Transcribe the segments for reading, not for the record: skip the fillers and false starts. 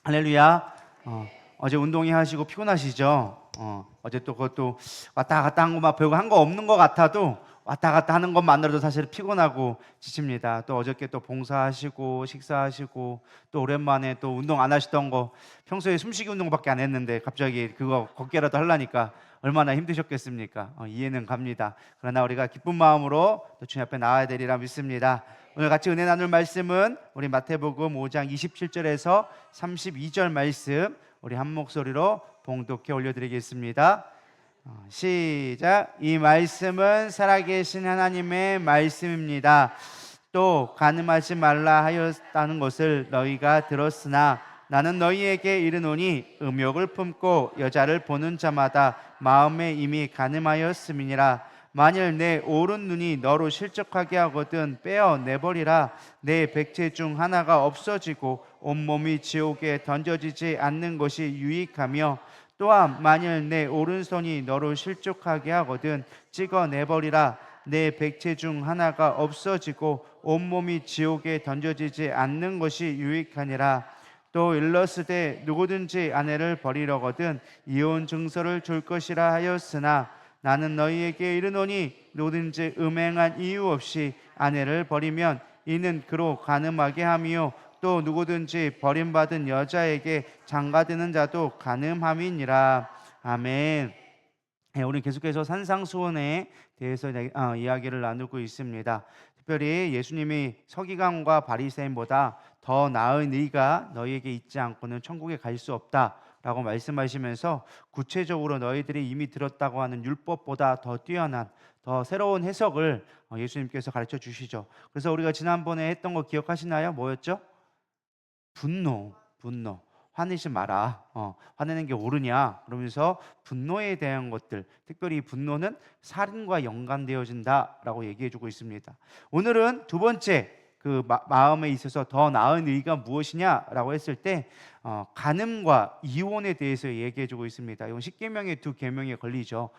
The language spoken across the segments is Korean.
할렐루야. 어제 운동회 하시고 피곤하시죠? 어제 또 그것도 왔다 갔다 한 거 막 별거 한 거 없는 것 같아도 왔다 갔다 하는 것만으로도 사실 피곤하고 지칩니다. 또 어저께 또 봉사하시고 식사하시고 또 오랜만에 또 운동 안 하시던 거 평소에 숨쉬기 운동밖에 안 했는데 갑자기 그거 걷기라도 하려니까 얼마나 힘드셨겠습니까? 이해는 갑니다. 그러나 우리가 기쁜 마음으로 또 주님 앞에 나와야 되리라 믿습니다. 오늘 같이 은혜 나눌 말씀은 우리 마태복음 5장 27절에서 32절 말씀 우리 한 목소리로 봉독해 올려드리겠습니다. 시작. 이 말씀은 살아계신 하나님의 말씀입니다. 또 간음하지 말라 하였다는 것을 너희가 들었으나 나는 너희에게 이르노니 음욕을 품고 여자를 보는 자마다 마음에 이미 간음하였음이니라. 만일 내 오른 눈이 너로 실족하게 하거든 빼어내버리라. 내 백체 중 하나가 없어지고 온몸이 지옥에 던져지지 않는 것이 유익하며 또한 만일 내 오른손이 너로 실족하게 하거든 찍어내버리라. 내 백체 중 하나가 없어지고 온몸이 지옥에 던져지지 않는 것이 유익하니라. 또 일러스되 누구든지 아내를 버리려거든 이혼 증서를 줄 것이라 하였으나 나는 너희에게 이르노니 누구든지 음행한 이유 없이 아내를 버리면 이는 그로 간음하게 함이요 또 누구든지 버림받은 여자에게 장가드는 자도 간음함이니라. 아멘. 우리 계속해서 산상수훈에 대해서 이야기를 나누고 있습니다. 특별히 예수님이 서기관과 바리새인보다 더 나은 의가 너희에게 있지 않고는 천국에 갈 수 없다 라고 말씀하시면서 구체적으로 너희들이 이미 들었다고 하는 율법보다 더 뛰어난 더 새로운 해석을 예수님께서 가르쳐 주시죠. 그래서 우리가 지난번에 했던 거 기억하시나요? 뭐였죠? 분노. 화내지 마라. 화내는 게 옳으냐? 그러면서 분노에 대한 것들, 특별히 분노는 살인과 연관되어진다라고 얘기해주고 있습니다. 오늘은 두 번째 그 마음에 있어서 더 나은 의가 무엇이냐라고 했을 때 간음과 이혼에 대해서 얘기해주고 있습니다. 이건 10계명의 두 계명에 걸리죠.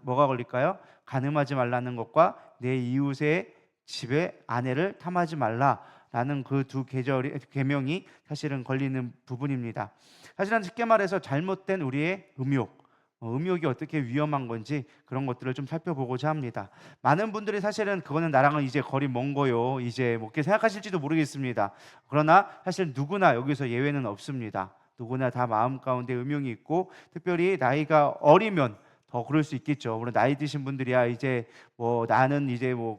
뭐가 걸릴까요? 간음하지 말라는 것과 내 이웃의 집에 아내를 탐하지 말라라는 그 두 계명이 사실은 걸리는 부분입니다. 사실은 쉽게 말해서 잘못된 우리의 음욕이 어떻게 위험한 건지 그런 것들을 좀 살펴보고자 합니다. 많은 분들이 사실은 그거는 나랑은 이제 거리 먼 거요, 이제 뭐 이렇게 생각하실지도 모르겠습니다. 그러나 사실 누구나 여기서 예외는 없습니다. 누구나 다 마음 가운데 음욕이 있고 특별히 나이가 어리면 더 그럴 수 있겠죠. 물론 나이 드신 분들이야 이제 뭐 나는 이제 뭐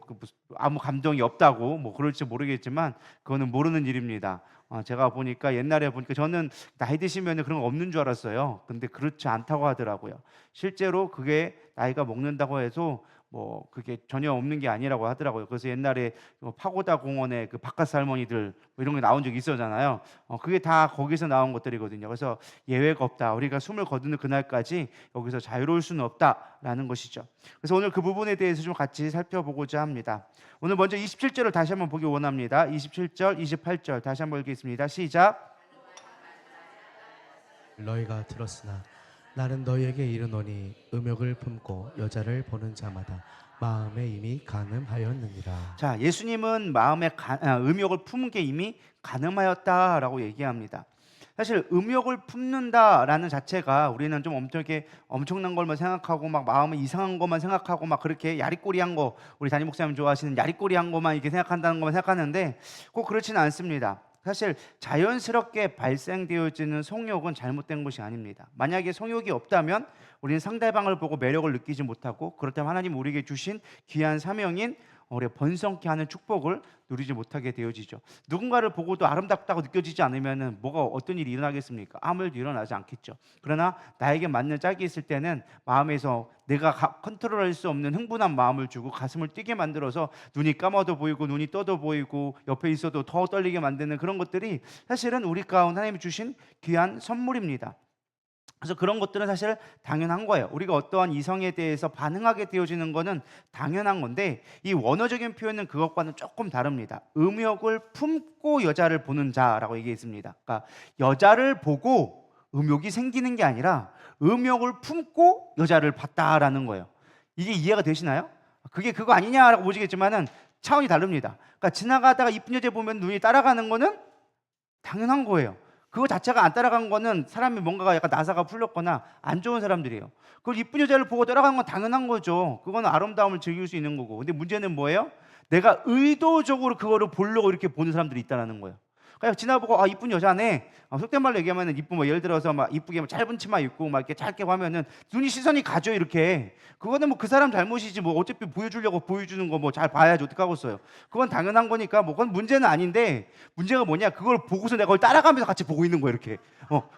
아무 감정이 없다고 뭐 그럴지 모르겠지만 그거는 모르는 일입니다. 제가 보니까 옛날에 보니까 저는 나이 드시면 그런 거 없는 줄 알았어요. 근데 그렇지 않다고 하더라고요. 실제로 그게 나이가 먹는다고 해서 뭐 그게 전혀 없는 게 아니라고 하더라고요. 그래서 옛날에 파고다 공원에 그 바카스 할머니들 뭐 이런 게 나온 적이 있었잖아요. 그게 다 거기서 나온 것들이거든요. 그래서 예외가 없다. 우리가 숨을 거두는 그날까지 여기서 자유로울 수는 없다라는 것이죠. 그래서 오늘 그 부분에 대해서 좀 같이 살펴보고자 합니다. 오늘 먼저 27절을 다시 한번 보기 원합니다. 27절, 28절 다시 한번 읽겠습니다. 시작. 너희가 들었으나 나는 너희에게 이르노니 음욕을 품고 여자를 보는 자마다 마음에 이미 간음하였느니라. 자, 예수님은 마음에 음욕을 품은 게 이미 간음하였다라고 얘기합니다. 사실 음욕을 품는다라는 자체가 우리는 좀 엄청난 걸만 생각하고 막 마음에 이상한 것만 생각하고 막 그렇게 야리꼬리한 거, 우리 담임 목사님 좋아하시는 야리꼬리한 것만 이렇게 생각한다는 것만 생각하는데 꼭 그렇지는 않습니다. 사실 자연스럽게 발생되어지는 성욕은 잘못된 것이 아닙니다. 만약에 성욕이 없다면 우리는 상대방을 보고 매력을 느끼지 못하고 그렇다면 하나님 우리에게 주신 귀한 사명인 우리가 번성케 하는 축복을 누리지 못하게 되어지죠. 누군가를 보고도 아름답다고 느껴지지 않으면 뭐가 어떤 일이 일어나겠습니까? 아무 일도 일어나지 않겠죠. 그러나 나에게 맞는 짝이 있을 때는 마음에서 내가 컨트롤할 수 없는 흥분한 마음을 주고 가슴을 뛰게 만들어서 눈이 감아도 보이고 눈이 떠도 보이고 옆에 있어도 더 떨리게 만드는 그런 것들이 사실은 우리 가운데 하나님이 주신 귀한 선물입니다. 그래서 그런 것들은 사실 당연한 거예요. 우리가 어떠한 이성에 대해서 반응하게 되어지는 거는 당연한 건데 이 원어적인 표현은 그것과는 조금 다릅니다. 음욕을 품고 여자를 보는 자라고 얘기했습니다. 그러니까 여자를 보고 음욕이 생기는 게 아니라 음욕을 품고 여자를 봤다라는 거예요. 이게 이해가 되시나요? 그게 그거 아니냐라고 보시겠지만은 차원이 다릅니다. 그러니까 지나가다가 이쁜 여자 보면 눈이 따라가는 거는 당연한 거예요. 그거 자체가 안 따라간 거는 사람이 뭔가가 약간 나사가 풀렸거나 안 좋은 사람들이에요. 그걸 이쁜 여자를 보고 따라가는 건 당연한 거죠. 그거는 아름다움을 즐길 수 있는 거고. 근데 문제는 뭐예요? 내가 의도적으로 그거를 보려고 이렇게 보는 사람들이 있다라는 거예요. 그냥 지나보고 아 이쁜 여자네. 속된 말로 얘기하면은 이쁜 뭐 예를 들어서 막 이쁘게 뭐 짧은 치마 입고 막 이렇게 짧게 하면은 눈이 시선이 가죠 이렇게. 그거는 뭐 그 사람 잘못이지 뭐 어차피 보여주려고 보여주는 거 뭐 잘 봐야지 어떡하겠어요. 그건 당연한 거니까 뭐 그건 문제는 아닌데 문제가 뭐냐 그걸 보고서 내가 그걸 따라가면서 같이 보고 있는 거예요 이렇게.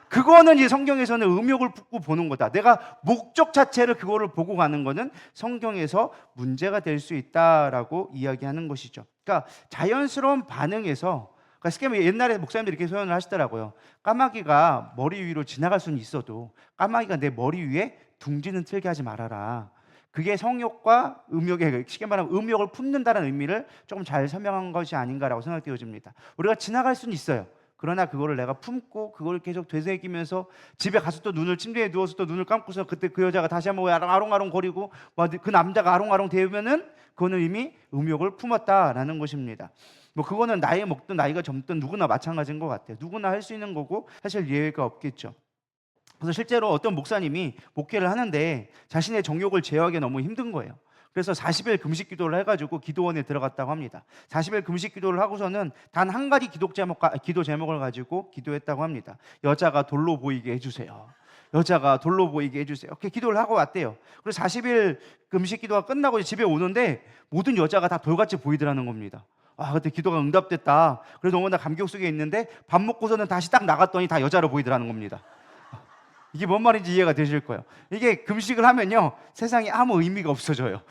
그거는 이제 성경에서는 음욕을 품고 보는 거다. 내가 목적 자체를 그거를 보고 가는 거는 성경에서 문제가 될 수 있다라고 이야기하는 것이죠. 그러니까 자연스러운 반응에서 그러니까 쉽게 말해 옛날에 목사님들이 이렇게 표현을 하시더라고요. 까마귀가 머리 위로 지나갈 수는 있어도 까마귀가 내 머리 위에 둥지는 틀게 하지 말아라. 그게 성욕과 음욕의 쉽게 말하면 음욕을 품는다는 의미를 조금 잘 설명한 것이 아닌가라고 생각되어집니다. 우리가 지나갈 수는 있어요. 그러나 그거를 내가 품고 그걸 계속 되새기면서 집에 가서 또 눈을 침대에 누워서 또 눈을 감고서 그때 그 여자가 다시 한번 아롱아롱 거리고 그 남자가 아롱아롱 대면은 그거는 이미 음욕을 품었다라는 것입니다. 뭐 그거는 나이 먹든 나이가 젊든 누구나 마찬가지인 것 같아요. 누구나 할 수 있는 거고 사실 예외가 없겠죠. 그래서 실제로 어떤 목사님이 목회를 하는데 자신의 정욕을 제어하기 너무 힘든 거예요. 그래서 40일 금식 기도를 해가지고 기도원에 들어갔다고 합니다. 40일 금식 기도를 하고서는 단 한 가지 기도 제목을 가지고 기도했다고 합니다. 여자가 돌로 보이게 해주세요. 여자가 돌로 보이게 해주세요. 이렇게 기도를 하고 왔대요. 그래서 40일 금식 기도가 끝나고 집에 오는데 모든 여자가 다 돌같이 보이더라는 겁니다. 아, 그때 기도가 응답됐다. 그래서 너무나 감격 속에 있는데 밥 먹고서는 다시 딱 나갔더니 다 여자로 보이더라는 겁니다. 이게 뭔 말인지 이해가 되실 거예요. 이게 금식을 하면요 세상에 아무 의미가 없어져요.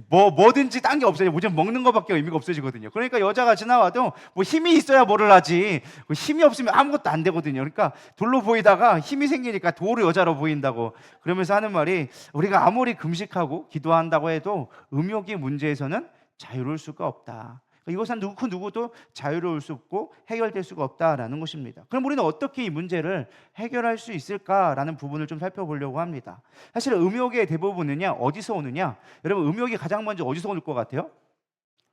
뭐든지 딴 게 없어요. 무조건 먹는 거밖에 의미가 없어지거든요. 그러니까 여자가 지나와도 뭐 힘이 있어야 뭐를 하지 힘이 없으면 아무것도 안 되거든요. 그러니까 돌로 보이다가 힘이 생기니까 도로 여자로 보인다고 그러면서 하는 말이 우리가 아무리 금식하고 기도한다고 해도 음욕의 문제에서는 자유로울 수가 없다. 이것은 누구도 자유로울 수 없고 해결될 수가 없다라는 것입니다. 그럼 우리는 어떻게 이 문제를 해결할 수 있을까라는 부분을 좀 살펴보려고 합니다. 사실 음욕의 대부분은요 어디서 오느냐? 여러분 음욕이 가장 먼저 어디서 올 것 같아요?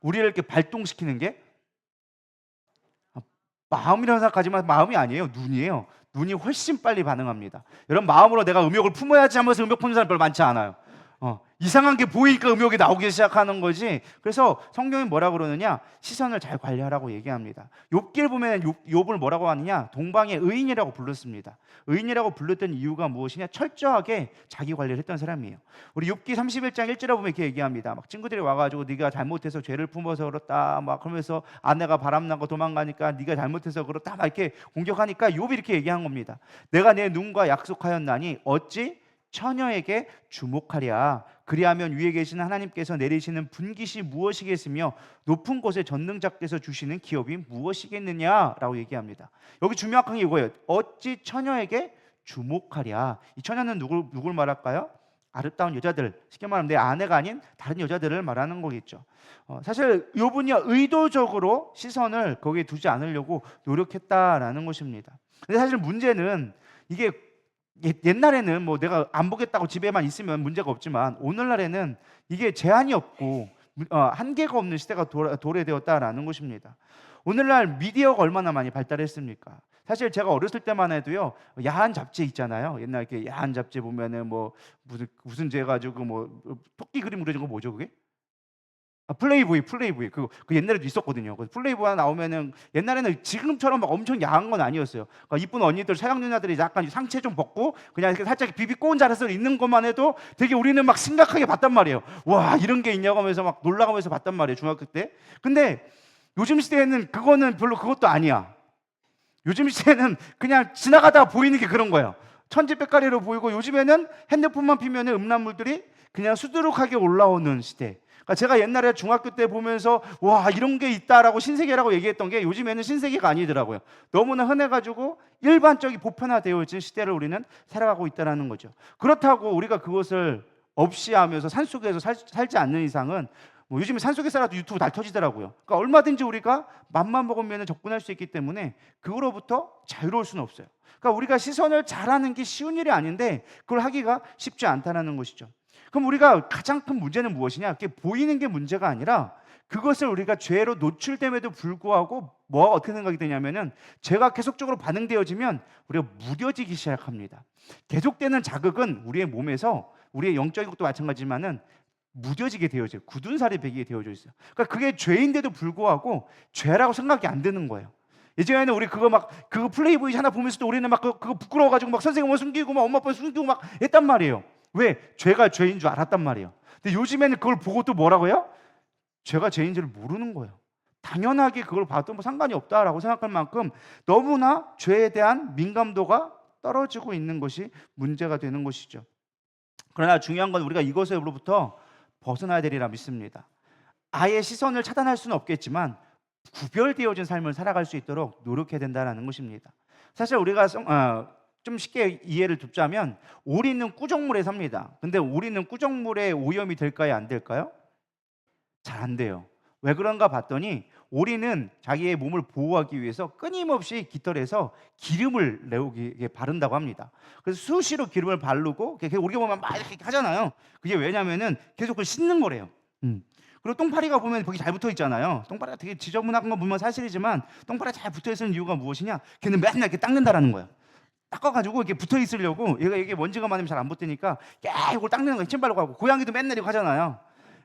우리를 이렇게 발동시키는 게 마음이라고 생각하지만 마음이 아니에요. 눈이에요. 눈이 훨씬 빨리 반응합니다. 여러분 마음으로 내가 음욕을 품어야지 하면서 음욕 품는 사람 별로 많지 않아요. 이상한 게 보이니까 음욕이 나오기 시작하는 거지. 그래서 성경이 뭐라 그러느냐? 시선을 잘 관리하라고 얘기합니다. 욥기를 보면 욥을 뭐라고 하느냐? 동방의 의인이라고 불렀습니다. 의인이라고 불렀던 이유가 무엇이냐? 철저하게 자기 관리를 했던 사람이에요. 우리 욥기 31장 1절에 보면 이렇게 얘기합니다. 막 친구들이 와가지고 네가 잘못해서 죄를 품어서 그렇다 막 그러면서 아내가 바람나고 도망가니까 네가 잘못해서 그렇다 막 이렇게 공격하니까 욥이 이렇게 얘기한 겁니다. 내가 내 눈과 약속하였나니 어찌 처녀에게 주목하랴. 그리하면 위에 계시는 하나님께서 내리시는 분깃이 무엇이겠으며 높은 곳에 전능자께서 주시는 기업이 무엇이겠느냐라고 얘기합니다. 여기 중요한 게 이거예요. 어찌 처녀에게 주목하랴. 이 처녀는 누굴 말할까요? 아름다운 여자들, 쉽게 말하면 내 아내가 아닌 다른 여자들을 말하는 거겠죠. 사실 욥은요 의도적으로 시선을 거기에 두지 않으려고 노력했다라는 것입니다. 근데 사실 문제는 이게 옛날에는 뭐 내가 안 보겠다고 집에만 있으면 문제가 없지만 오늘날에는 이게 제한이 없고 한계가 없는 시대가 도래되었다라는 것입니다. 오늘날 미디어가 얼마나 많이 발달했습니까? 사실 제가 어렸을 때만 해도요 야한 잡지 있잖아요. 옛날 이렇게 야한 잡지 보면은 뭐 무슨 죄 가지고 뭐 토끼 그림 그려진 거 뭐죠 그게? 플레이보이 그 옛날에도 있었거든요. 그 플레이보이 하나 나오면은 옛날에는 지금처럼 막 엄청 야한 건 아니었어요. 그러니까 이쁜 언니들 사장 누나들이 약간 상체 좀 벗고 그냥 이렇게 살짝 비비꼬은 자세로 있는 것만 해도 되게 우리는 막 심각하게 봤단 말이에요. 와 이런 게 있냐고 하면서 막 놀라가면서 봤단 말이에요 중학교 때. 근데 요즘 시대에는 그거는 별로 그것도 아니야. 요즘 시대에는 그냥 지나가다가 보이는 게 그런 거예요. 천지백가리로 보이고 요즘에는 핸드폰만 피면은 음란물들이 그냥 수두룩하게 올라오는 시대. 그러니까 제가 옛날에 중학교 때 보면서 와 이런 게 있다라고 신세계라고 얘기했던 게 요즘에는 신세계가 아니더라고요. 너무나 흔해가지고 일반적인 보편화되어진 시대를 우리는 살아가고 있다는 거죠. 그렇다고 우리가 그것을 없이 하면서 산속에서 살지 않는 이상은 뭐 요즘에 산속에 살아도 유튜브 다 터지더라고요. 그러니까 얼마든지 우리가 맘만 먹으면 접근할 수 있기 때문에 그거로부터 자유로울 수는 없어요. 그러니까 우리가 시선을 잘하는 게 쉬운 일이 아닌데 그걸 하기가 쉽지 않다는 것이죠. 그럼 우리가 가장 큰 문제는 무엇이냐? 그게 보이는 게 문제가 아니라 그것을 우리가 죄로 노출됨에도 불구하고 뭐가 어떻게 생각이 되냐면은 죄가 계속적으로 반응되어지면 우리가 무뎌지기 시작합니다. 계속되는 자극은 우리의 몸에서 우리의 영적인 것도 마찬가지지만은 무뎌지게 되어져요. 굳은 살이 배기게 되어져 있어요. 그러니까 그게 죄인데도 불구하고 죄라고 생각이 안 드는 거예요. 예전에는 우리 그거 플레이보이 하나 보면서도 우리는 막 그거 부끄러워가지고 막 선생님을 숨기고 막 엄마 아빠 숨기고 막 했단 말이에요. 왜? 죄가 죄인 줄 알았단 말이에요. 근데 요즘에는 그걸 보고 또 뭐라고요? 죄가 죄인 줄 모르는 거예요. 당연하게 그걸 봐도 뭐 상관이 없다라고 생각할 만큼 너무나 죄에 대한 민감도가 떨어지고 있는 것이 문제가 되는 것이죠. 그러나 중요한 건 우리가 이것으로부터 벗어나야 되리라 믿습니다. 아예 시선을 차단할 수는 없겠지만 구별되어진 삶을 살아갈 수 있도록 노력해야 된다는 것입니다. 사실 우리가 좀 쉽게 이해를 돕자면 오리는 꾸정물에 삽니다. 근데 오리는 꾸정물에 오염이 될까요? 안 될까요? 잘 안 돼요. 왜 그런가 봤더니 오리는 자기의 몸을 보호하기 위해서 끊임없이 깃털에서 기름을 내오게 바른다고 합니다. 그래서 수시로 기름을 바르고 우리가 보면 막 이렇게 하잖아요. 그게 왜냐면은 계속 그걸 씻는 거래요. 그리고 똥파리가 보면 거기 잘 붙어 있잖아요. 똥파리가 되게 지저분한 거 보면 사실이지만 똥파리가 잘 붙어 있는 이유가 무엇이냐? 걔는 맨날 이렇게 닦는다라는 거예요. 닦아가지고 이렇게 붙어 있으려고 얘가 이게 먼지가 많으면 잘 안 붙으니까 이걸 닦는 거예요. 침 바르고 하고 고양이도 맨날 이거 하잖아요.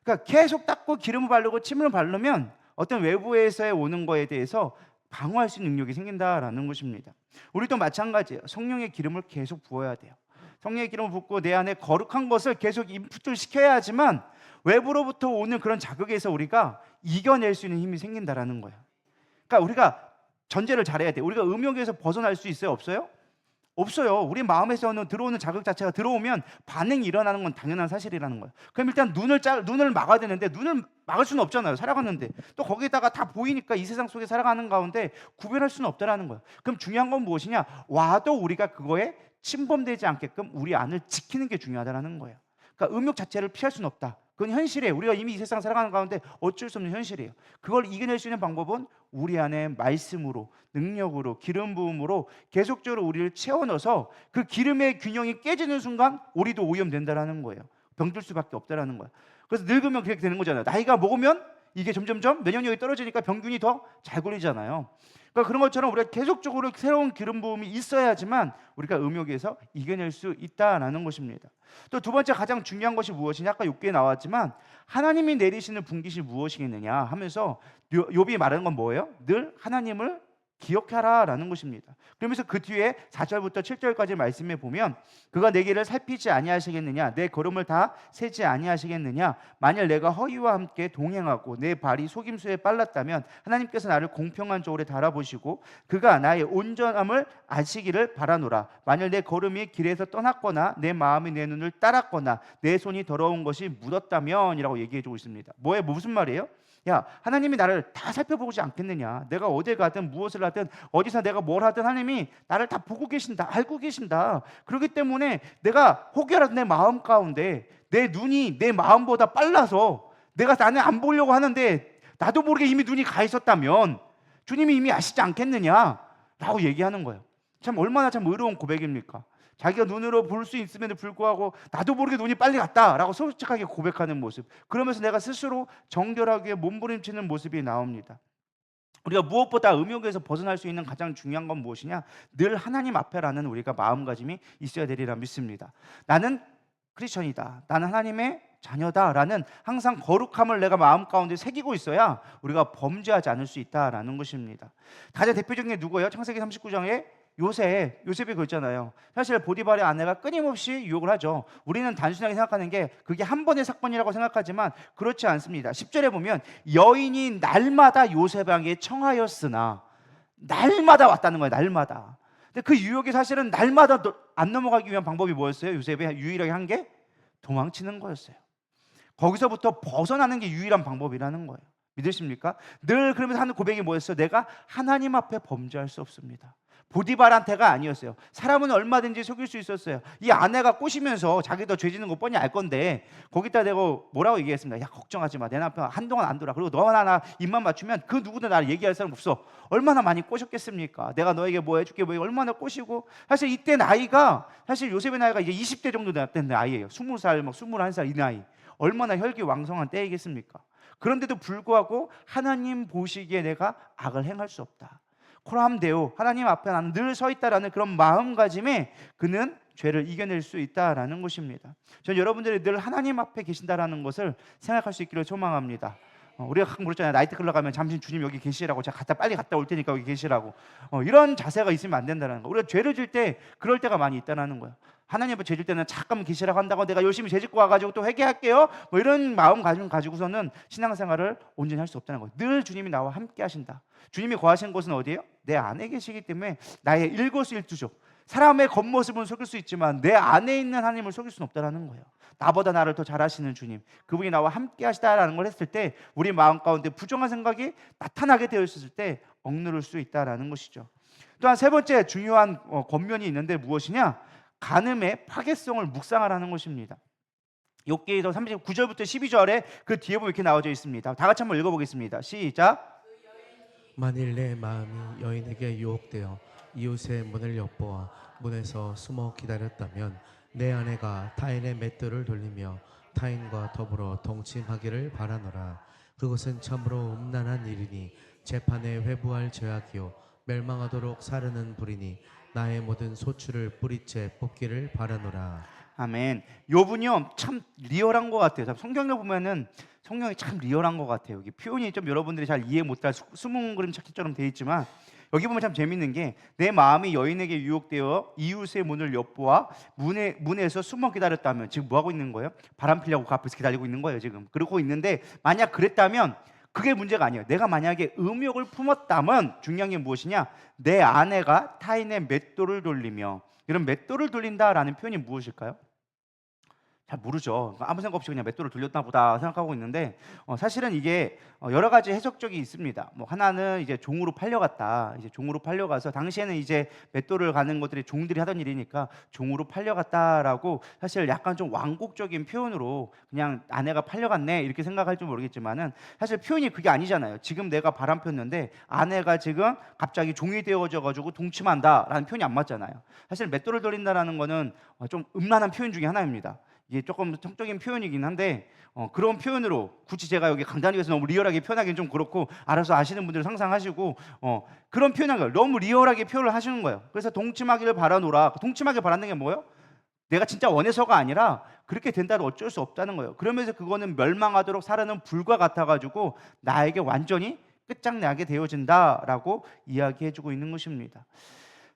그러니까 계속 닦고 기름을 바르고 침을 바르면 어떤 외부에서의 오는 거에 대해서 방어할 수 있는 능력이 생긴다라는 것입니다. 우리도 마찬가지예요. 성령의 기름을 계속 부어야 돼요. 성령의 기름을 붓고 내 안에 거룩한 것을 계속 인풋을 시켜야 하지만 외부로부터 오는 그런 자극에서 우리가 이겨낼 수 있는 힘이 생긴다라는 거예요. 그러니까 우리가 전제를 잘해야 돼요. 우리가 음욕에서 벗어날 수 있어요? 없어요? 없어요. 우리 마음에서는 들어오는 자극 자체가 들어오면 반응이 일어나는 건 당연한 사실이라는 거예요. 그럼 일단 눈을 막아야 되는데 눈을 막을 수는 없잖아요. 살아가는데 또 거기다가 다 보이니까 이 세상 속에 살아가는 가운데 구별할 수는 없다라는 거예요. 그럼 중요한 건 무엇이냐? 와도 우리가 그거에 침범되지 않게끔 우리 안을 지키는 게 중요하다라는 거예요. 그러니까 음욕 자체를 피할 수는 없다. 그건 현실이에요. 우리가 이미 이 세상 살아가는 가운데 어쩔 수 없는 현실이에요. 그걸 이겨낼 수 있는 방법은 우리 안에 말씀으로, 능력으로, 기름 부음으로 계속적으로 우리를 채워 넣어서 그 기름의 균형이 깨지는 순간 우리도 오염된다라는 거예요. 병들 수밖에 없다라는 거예요. 그래서 늙으면 그렇게 되는 거잖아요. 나이가 먹으면 이게 점점점 면역력이 떨어지니까 병균이 더 잘 걸리잖아요. 그러니까 그런 것처럼 우리가 계속적으로 새로운 기름 부음이 있어야지만 우리가 음욕에서 이겨낼 수 있다라는 것입니다. 또 두 번째 가장 중요한 것이 무엇이냐? 아까 6개에 나왔지만 하나님이 내리시는 분깃이 무엇이겠느냐 하면서 욥이 말하는 건 뭐예요? 늘 하나님을 기억하라라는 것입니다. 그러면서 그 뒤에 4절부터 7절까지 말씀에 보면 그가 내 길을 살피지 아니하시겠느냐, 내 걸음을 다 세지 아니하시겠느냐, 만일 내가 허위와 함께 동행하고 내 발이 속임수에 빨랐다면 하나님께서 나를 공평한 저울에 달아보시고 그가 나의 온전함을 아시기를 바라노라. 만일 내 걸음이 길에서 떠났거나 내 마음이 내 눈을 따랐거나 내 손이 더러운 것이 묻었다면 이라고 얘기해주고 있습니다. 무슨 말이에요? 야, 하나님이 나를 다 살펴보지 않겠느냐? 내가 어딜 가든 무엇을 하든 어디서 내가 뭘 하든 하나님이 나를 다 보고 계신다, 알고 계신다. 그렇기 때문에 내가 혹여라도 내 마음 가운데 내 눈이 내 마음보다 빨라서 내가 나는 안 보려고 하는데 나도 모르게 이미 눈이 가 있었다면 주님이 이미 아시지 않겠느냐? 라고 얘기하는 거예요. 참 얼마나 참 의로운 고백입니까? 자기가 눈으로 볼 수 있음에도 불구하고 나도 모르게 눈이 빨리 갔다라고 솔직하게 고백하는 모습, 그러면서 내가 스스로 정결하게 몸부림치는 모습이 나옵니다. 우리가 무엇보다 음욕에서 벗어날 수 있는 가장 중요한 건 무엇이냐? 늘 하나님 앞에라는 우리가 마음가짐이 있어야 되리라 믿습니다. 나는 크리스천이다, 나는 하나님의 자녀다라는 항상 거룩함을 내가 마음 가운데 새기고 있어야 우리가 범죄하지 않을 수 있다라는 것입니다. 가장 대표적인 게 누구예요? 창세기 39장에 요셉이 그거 있잖아요. 사실 보디발의 아내가 끊임없이 유혹을 하죠. 우리는 단순하게 생각하는 게 그게 한 번의 사건이라고 생각하지만 그렇지 않습니다. 10절에 보면 여인이 날마다 요셉에게 청하였으나, 날마다 왔다는 거예요. 날마다. 근데 그 유혹이 사실은 날마다 안 넘어가기 위한 방법이 뭐였어요? 요셉이 유일하게 한 게 도망치는 거였어요. 거기서부터 벗어나는 게 유일한 방법이라는 거예요. 믿으십니까? 늘 그러면서 하는 고백이 뭐였어요? 내가 하나님 앞에 범죄할 수 없습니다. 보디발한테가 아니었어요. 사람은 얼마든지 속일 수 있었어요. 이 아내가 꼬시면서 자기도 죄 짓는 거 뻔히 알 건데 거기다 대고 뭐라고 얘기했습니다. 야, 걱정하지 마, 내 남편 한동안 안 돌아. 그리고 너나 나 입만 맞추면 그 누구도 나를 얘기할 사람 없어. 얼마나 많이 꼬셨겠습니까? 내가 너에게 뭐 해줄게, 뭐 얼마나 꼬시고. 사실 이때 나이가, 사실 요셉의 나이가 이제 20대 정도 된 나이예요. 20살, 21살 이 나이. 얼마나 혈기왕성한 때이겠습니까? 그런데도 불구하고 하나님 보시기에 내가 악을 행할 수 없다. 코람데오, 하나님 앞에 나는 늘 서 있다라는 그런 마음가짐에 그는 죄를 이겨낼 수 있다라는 것입니다. 전 여러분들이 늘 하나님 앞에 계신다라는 것을 생각할 수 있기를 소망합니다. 우리가 가끔 그러잖아요. 나이트클럽 가면 잠시 주님 여기 계시라고, 제가 빨리 갔다 올 테니까 여기 계시라고. 이런 자세가 있으면 안 된다는 거. 우리가 죄를 질 때 그럴 때가 많이 있다는 거예요. 하나님 앞에 죄 질 때는 잠깐 계시라고 한다고 내가 열심히 죄 짓고 와가지고 또 회개할게요, 뭐 이런 마음 가지고서는 신앙생활을 온전히 할 수 없다는 거예요. 늘 주님이 나와 함께 하신다. 주님이 거하시는 곳은 어디예요? 내 안에 계시기 때문에 나의 일거수일투족, 사람의 겉모습은 속일 수 있지만 내 안에 있는 하나님을 속일 수는 없다는 거예요. 나보다 나를 더 잘 아시는 주님, 그분이 나와 함께 하시다라는 걸 했을 때 우리 마음 가운데 부정한 생각이 나타나게 되어 있을 때 억누를 수 있다라는 것이죠. 또한 세 번째 중요한 권면이 있는데 무엇이냐? 간음의 파괴성을 묵상하라는 것입니다. 욥기에서 39절부터 12절에 그 뒤에 보면 이렇게 나와져 있습니다. 다 같이 한번 읽어보겠습니다. 시작. 만일 내 마음이 여인에게 유혹되어 이웃의 문을 엿보아 문에서 숨어 기다렸다면 내 아내가 타인의 맷돌을 돌리며 타인과 더불어 동침하기를 바라노라. 그것은 참으로 음란한 일이니 재판에 회부할 죄악이요 멸망하도록 사르는 불이니 나의 모든 소출을 뿌리째 뽑기를 바라노라. 아멘. 욥은요 참 리얼한 것 같아요. 참 성경을 보면은 성경이 참 리얼한 것 같아요. 여기 표현이 좀 여러분들이 잘 이해 못할 숨은 그림 찾기처럼 돼 있지만 여기 보면 참 재밌는 게 내 마음이 여인에게 유혹되어 이웃의 문을 엿보아 문에서 숨어 기다렸다면, 지금 뭐 하고 있는 거예요? 바람 피려고 그 앞에서 기다리고 있는 거예요. 지금 그러고 있는데, 만약 그랬다면 그게 문제가 아니에요. 내가 만약에 음욕을 품었다면 중요한 게 무엇이냐? 내 아내가 타인의 맷돌을 돌리며, 이런 맷돌을 돌린다라는 표현이 무엇일까요? 잘 모르죠. 아무 생각 없이 그냥 맷돌을 돌렸나 보다 생각하고 있는데 사실은 이게 여러 가지 해석적이 있습니다. 뭐 하나는 이제 종으로 팔려갔다. 이제 종으로 팔려가서 당시에는 이제 맷돌을 가는 것들이 종들이 하던 일이니까 종으로 팔려갔다라고, 사실 약간 좀 완곡적인 표현으로 그냥 아내가 팔려갔네 이렇게 생각할지 모르겠지만은 사실 표현이 그게 아니잖아요. 지금 내가 바람 폈는데 아내가 지금 갑자기 종이 되어져 가지고 동침한다라는 표현이 안 맞잖아요. 사실 맷돌을 돌린다라는 거는 좀 음란한 표현 중에 하나입니다. 이게 조금 성적인 표현이긴 한데 그런 표현으로 굳이 제가 여기 강단 위에서 너무 리얼하게 표현하기는 좀 그렇고, 알아서 아시는 분들 상상하시고 그런 표현한 거예요. 너무 리얼하게 표현을 하시는 거예요. 그래서 동침하기를 바라노라. 동침하기를 바라는 게 뭐예요? 내가 진짜 원해서가 아니라 그렇게 된다도 어쩔 수 없다는 거예요. 그러면서 그거는 멸망하도록 사르는 불과 같아가지고 나에게 완전히 끝장나게 되어진다라고 이야기해주고 있는 것입니다.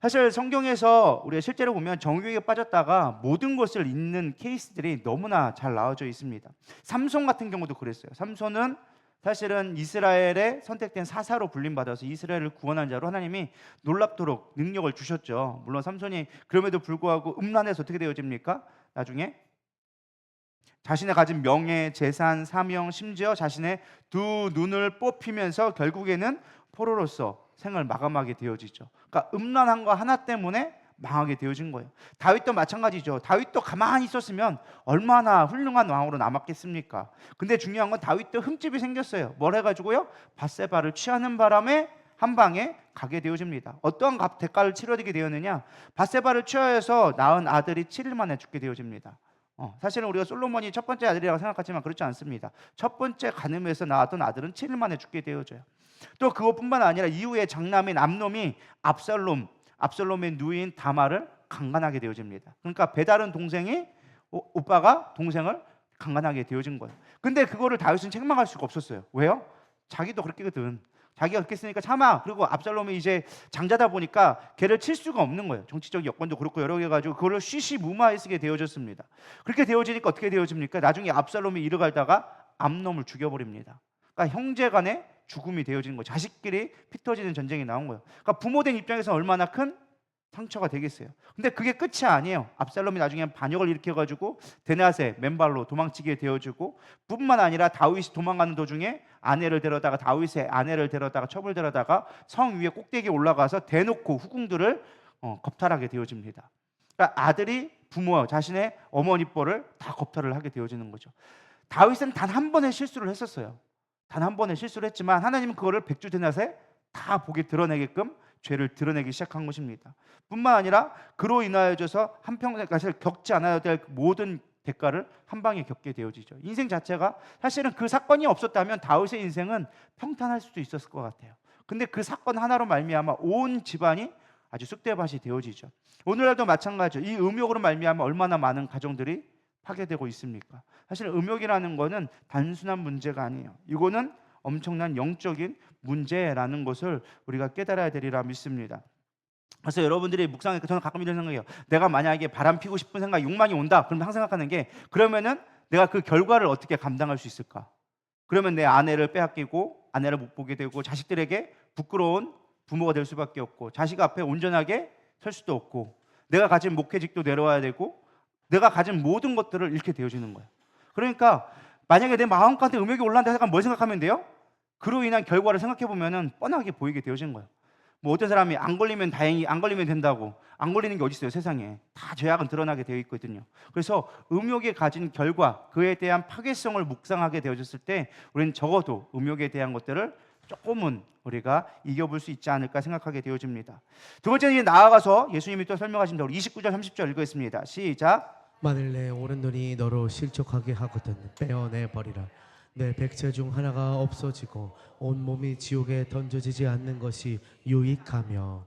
사실 성경에서 우리가 실제로 보면 정욕에 빠졌다가 모든 것을 잃는 케이스들이 너무나 잘 나와져 있습니다. 삼손 같은 경우도 그랬어요. 삼손은 사실은 이스라엘의 선택된 사사로 불림받아서 이스라엘을 구원한 자로 하나님이 놀랍도록 능력을 주셨죠. 물론 삼손이 그럼에도 불구하고 음란해서 어떻게 되어집니까? 나중에 자신의 가진 명예, 재산, 사명, 심지어 자신의 두 눈을 뽑히면서 결국에는 포로로서 생을 마감하게 되어지죠. 그러니까 음란한 거 하나 때문에 망하게 되어진 거예요. 다윗도 마찬가지죠. 다윗도 가만히 있었으면 얼마나 훌륭한 왕으로 남았겠습니까? 근데 중요한 건 다윗도 흠집이 생겼어요. 뭘 해가지고요? 밧세바를 취하는 바람에 한 방에 가게 되어집니다. 어떠한 대가를 치러지게 되었느냐? 밧세바를 취하여서 낳은 아들이 7일 만에 죽게 되어집니다. 사실은 우리가 솔로몬이 첫 번째 아들이라고 생각하지만 그렇지 않습니다. 첫 번째 간음에서 낳았던 아들은 7일 만에 죽게 되어져요. 또 그것뿐만 아니라 이후에 장남인 암놈이 압살롬의 누이인 다말을 강간하게 되어집니다. 그러니까 배다른 동생이 오빠가 동생을 강간하게 되어진 거예요. 근데 그거를 다윗은 책망할 수가 없었어요. 왜요? 자기도 그렇게거든. 자기가 그렇게 했으니까 참아. 그리고 압살롬이 이제 장자다 보니까 걔를 칠 수가 없는 거예요. 정치적 여건도 그렇고 여러 개 가지고 그걸 쉬쉬무마에 쓰게 되어졌습니다. 그렇게 되어지니까 어떻게 되어집니까? 나중에 압살롬이 이르갈다가 암놈을 죽여버립니다. 그러니까 형제간에 죽음이 되어지는 거예요. 자식끼리 피 터지는 전쟁이 나온 거예요. 그러니까 부모된 입장에서 얼마나 큰 상처가 되겠어요. 근데 그게 끝이 아니에요. 압살롬이 나중에 반역을 일으켜가지고 데낫의 맨발로 도망치게 되어지고, 뿐만 아니라 다윗이 도망가는 도중에 다윗의 아내를 데려다가 처벌되려다가 성 위에 꼭대기에 올라가서 대놓고 후궁들을 겁탈하게 되어집니다. 그러니까 아들이 부모, 자신의 어머니 뻘을 다 겁탈을 하게 되어지는 거죠. 다윗은 단 한 번의 실수를 했었어요. 단 한 번의 실수를 했지만 하나님은 그거를 백주 데낫에 다 보게 드러내게끔 죄를 드러내기 시작한 것입니다. 뿐만 아니라 그로 인하여져서 한평생 겪지 않아야 될 모든 대가를 한 방에 겪게 되어지죠. 인생 자체가 사실은 그 사건이 없었다면 다윗의 인생은 평탄할 수도 있었을 것 같아요. 근데 그 사건 하나로 말미암아 온 집안이 아주 쑥대밭이 되어지죠. 오늘날도 마찬가지죠. 이 음욕으로 말미암아 얼마나 많은 가정들이 파괴되고 있습니까? 사실 음욕이라는 거는 단순한 문제가 아니에요. 이거는 엄청난 영적인 문제라는 것을 우리가 깨달아야 되리라 믿습니다. 그래서 여러분들이 묵상할 때 저는 가끔 이런 생각해요. 내가 만약에 바람 피고 싶은 생각, 욕망이 온다. 그럼 항상 생각하는 게 그러면은 내가 그 결과를 어떻게 감당할 수 있을까? 그러면 내 아내를 빼앗기고 아내를 못 보게 되고 자식들에게 부끄러운 부모가 될 수밖에 없고 자식 앞에 온전하게 설 수도 없고 내가 가진 목회직도 내려와야 되고 내가 가진 모든 것들을 잃게 되어지는 거예요. 그러니까 만약에 내 마음 가운데 음욕이 올라온다 생각하면 뭘 생각하면 돼요? 그로 인한 결과를 생각해 보면은 뻔하게 보이게 되어진 거예요. 뭐 어떤 사람이 안 걸리면 다행히 안 걸리면 된다고 안 걸리는 게 어디 있어요? 세상에 다 죄악은 드러나게 되어 있거든요. 그래서 음욕이 가진 결과 그에 대한 파괴성을 묵상하게 되어졌을 때 우리는 적어도 음욕에 대한 것들을 조금은 우리가 이겨볼 수 있지 않을까 생각하게 되어집니다. 두 번째는 이제 나아가서 예수님이 또 설명하신 대로 29절 30절 읽겠습니다. 시작. 만일 내 오른눈이 너로 실족하게 하거든 빼어내 버리라. 내 백체 중 하나가 없어지고 온 몸이 지옥에 던져지지 않는 것이 유익하며.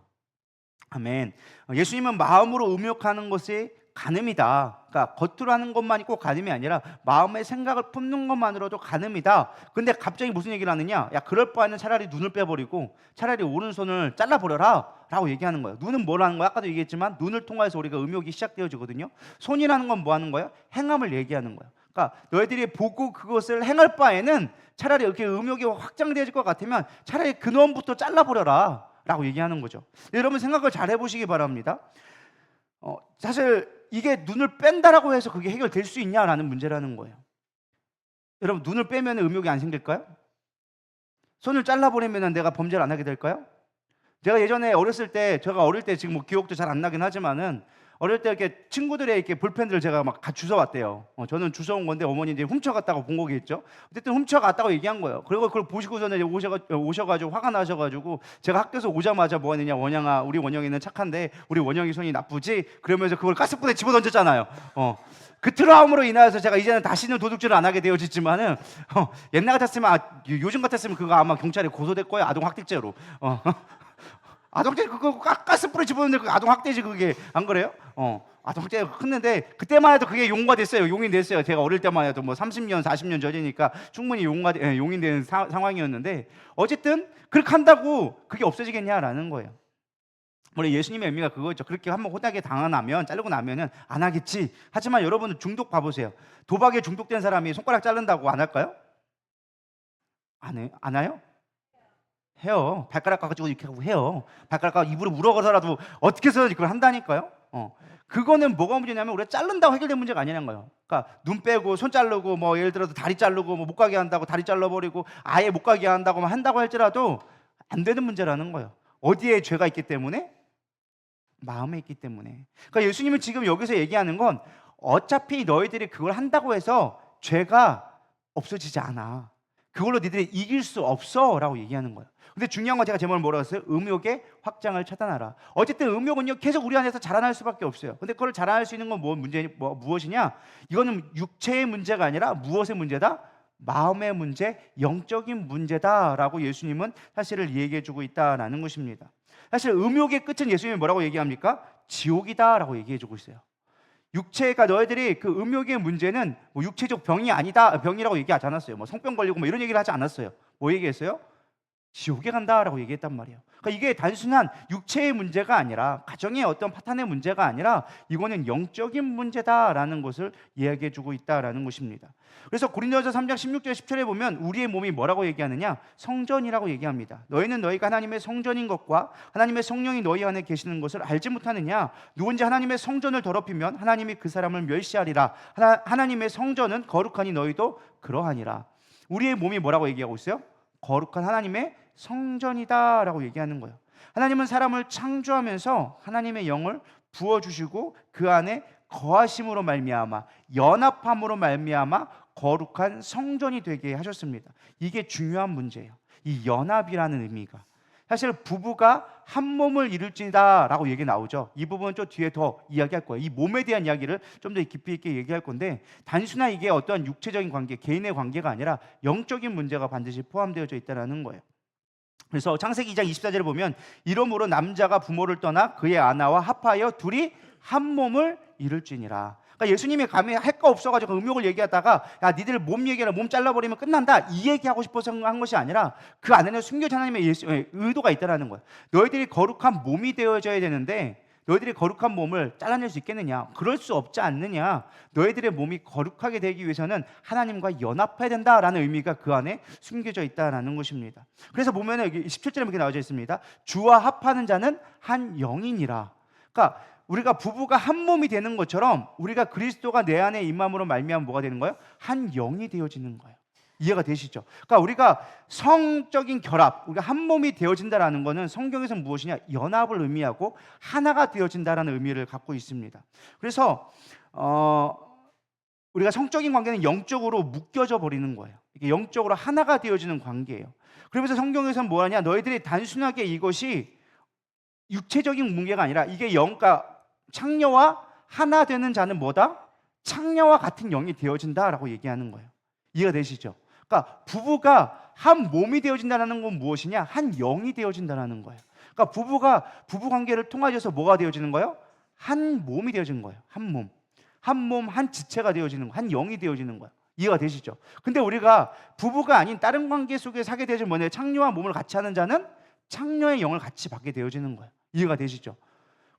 아멘. 예수님은 마음으로 음욕하는 것이 간음이다. 그러니까 겉으로 하는 것만이 꼭 간음이 아니라 마음의 생각을 품는 것만으로도 간음이다. 근데 갑자기 무슨 얘기를 하느냐? 야, 그럴 바에는 차라리 눈을 빼버리고 차라리 오른손을 잘라버려라 라고 얘기하는 거예요. 눈은 뭘 하는 거야? 아까도 얘기했지만 눈을 통해서 우리가 음욕이 시작되어지거든요. 손이라는 건 뭐 하는 거예요? 행함을 얘기하는 거예요. 그러니까 너희들이 보고 그것을 행할 바에는 차라리 이렇게 음욕이 확장되어질 것 같으면 차라리 근원부터 잘라버려라 라고 얘기하는 거죠. 여러분 생각을 잘 해보시기 바랍니다. 사실 이게 눈을 뺀다라고 해서 그게 해결될 수 있냐라는 문제라는 거예요. 여러분 눈을 빼면 음욕이 안 생길까요? 손을 잘라버리면 내가 범죄를 안 하게 될까요? 제가 예전에 어렸을 때 제가 어릴 때 지금 뭐 기억도 잘 안 나긴 하지만은 어릴 때 이렇게 친구들의 이렇게 볼펜들을 제가 막 주워 왔대요. 저는 주워 온 건데 어머니 이제 훔쳐갔다고 본 거겠죠. 어쨌든 훔쳐갔다고 얘기한 거예요. 그리고 그걸 보시고서는 이제 오셔가지고 화가 나셔가지고 제가 학교에서 오자마자 뭐 하느냐 원영아 우리 원영이는 착한데 우리 원영이 손이 나쁘지? 그러면서 그걸 가스불에 집어 던졌잖아요. 그 트라우마로 인하여서 제가 이제는 다시는 도둑질을 안 하게 되어졌지만은 옛날 같았으면 요즘 같았으면 그거 아마 경찰에 고소될 거예요. 아동 학대죄로. 아동학대 그거 가스불에 집어넣는데 그 아동학대지 그게 안 그래요? 아동학대가 컸는데 그때만 해도 그게 용어가 됐어요. 용인 됐어요. 제가 어릴 때만 해도 뭐 30년 40년 전이니까 충분히 용인되는 상황이었는데 어쨌든 그렇게 한다고 그게 없어지겠냐라는 거예요. 우리 예수님의 의미가 그거죠. 그렇게 한번 혼나게 당하면 자르고 나면은 안 하겠지. 하지만 여러분은 중독 봐보세요. 도박에 중독된 사람이 손가락 자른다고 안 할까요? 안 해요? 해요. 발가락 가지고 이렇게 하고 해요. 발가락 가지고 입으로 물어가서라도 어떻게 해서 그걸 한다니까요. 그거는 뭐가 문제냐면 우리가 자른다고 해결된 문제가 아니라는 거예요. 그러니까 눈 빼고 손 자르고 뭐 예를 들어서 다리 자르고 뭐 못 가게 한다고 다리 잘라버리고 아예 못 가게 한다고 한다고 할지라도 안 되는 문제라는 거예요. 어디에 죄가 있기 때문에? 마음에 있기 때문에. 그러니까 예수님은 지금 여기서 얘기하는 건 어차피 너희들이 그걸 한다고 해서 죄가 없어지지 않아. 그걸로 니들이 이길 수 없어 라고 얘기하는 거예요. 근데 중요한 건 제가 제목을 뭐라고 했어요? 음욕의 확장을 차단하라. 어쨌든 음욕은요 계속 우리 안에서 자라날 수밖에 없어요. 근데 그걸 자라날 수 있는 건 무엇이냐? 이거는 육체의 문제가 아니라 무엇의 문제다? 마음의 문제, 영적인 문제다라고 예수님은 사실을 얘기해주고 있다라는 것입니다. 사실 음욕의 끝은 예수님이 뭐라고 얘기합니까? 지옥이다라고 얘기해주고 있어요. 육체가 너희들이 그 음욕의 문제는 뭐 육체적 병이 아니다, 병이라고 얘기하지 않았어요. 뭐 성병 걸리고 뭐 이런 얘기를 하지 않았어요. 뭐 얘기했어요? 지옥에 간다라고 얘기했단 말이에요. 그러니까 이게 단순한 육체의 문제가 아니라 가정의 어떤 파탄의 문제가 아니라 이거는 영적인 문제다라는 것을 이야기해주고 있다라는 것입니다. 그래서 고린도전서 3장 16절 17절에 보면 우리의 몸이 뭐라고 얘기하느냐? 성전이라고 얘기합니다. 너희는 너희가 하나님의 성전인 것과 하나님의 성령이 너희 안에 계시는 것을 알지 못하느냐? 누군지 하나님의 성전을 더럽히면 하나님이 그 사람을 멸시하리라. 하나님의 성전은 거룩하니 너희도 그러하니라. 우리의 몸이 뭐라고 얘기하고 있어요? 거룩한 하나님의 성전이다라고 얘기하는 거예요. 하나님은 사람을 창조하면서 하나님의 영을 부어주시고 그 안에 거하심으로 말미암아 연합함으로 말미암아 거룩한 성전이 되게 하셨습니다. 이게 중요한 문제예요. 이 연합이라는 의미가 사실 부부가 한 몸을 이룰지다라고 얘기 나오죠. 이 부분은 좀 뒤에 더 이야기할 거예요. 이 몸에 대한 이야기를 좀 더 깊이 있게 얘기할 건데, 단순한 이게 어떠한 육체적인 관계, 개인의 관계가 아니라 영적인 문제가 반드시 포함되어져 있다는 거예요. 그래서 창세기 2장 24절을 보면 이러므로 남자가 부모를 떠나 그의 아내와 합하여 둘이 한 몸을 이룰지니라. 그러니까 예수님이 감히 할 거 없어가지고 음욕을 얘기하다가 야 니들 몸 얘기하라, 몸 잘라버리면 끝난다 이 얘기하고 싶어서 한 것이 아니라 그 안에는 숨겨진 하나님의 의도가 있다는 거예요. 너희들이 거룩한 몸이 되어져야 되는데 너희들이 거룩한 몸을 잘라낼 수 있겠느냐? 그럴 수 없지 않느냐? 너희들의 몸이 거룩하게 되기 위해서는 하나님과 연합해야 된다라는 의미가 그 안에 숨겨져 있다라는 것입니다. 그래서 보면 여기 17절에 이렇게 나와져 있습니다. 주와 합하는 자는 한 영이니라. 그러니까 우리가 부부가 한 몸이 되는 것처럼 우리가 그리스도가 내 안에 임함으로 말미암아 뭐가 되는 거예요? 한 영이 되어지는 거예요. 이해가 되시죠? 그러니까 우리가 성적인 결합, 우리가 한 몸이 되어진다라는 것은 성경에서 무엇이냐? 연합을 의미하고 하나가 되어진다라는 의미를 갖고 있습니다. 그래서 우리가 성적인 관계는 영적으로 묶여져 버리는 거예요. 이게 영적으로 하나가 되어지는 관계예요. 그러면서 성경에서는 뭐하냐? 너희들이 단순하게 이것이 육체적인 문제가 아니라 이게 영과 창녀와 하나 되는 자는 뭐다? 창녀와 같은 영이 되어진다라고 얘기하는 거예요. 이해가 되시죠? 그러니까 부부가 한 몸이 되어진다는 건 무엇이냐? 한 영이 되어진다는 거예요. 그러니까 부부가 부부 관계를 통하여서 뭐가 되어지는 거예요? 한 몸이 되어지는 거예요. 한 몸, 한 지체가 되어지는 거, 한 영이 되어지는 거예요. 이해가 되시죠? 근데 우리가 부부가 아닌 다른 관계 속에 사게 되어진 뭐냐? 창녀와 몸을 같이 하는 자는 창녀의 영을 같이 받게 되어지는 거예요. 이해가 되시죠?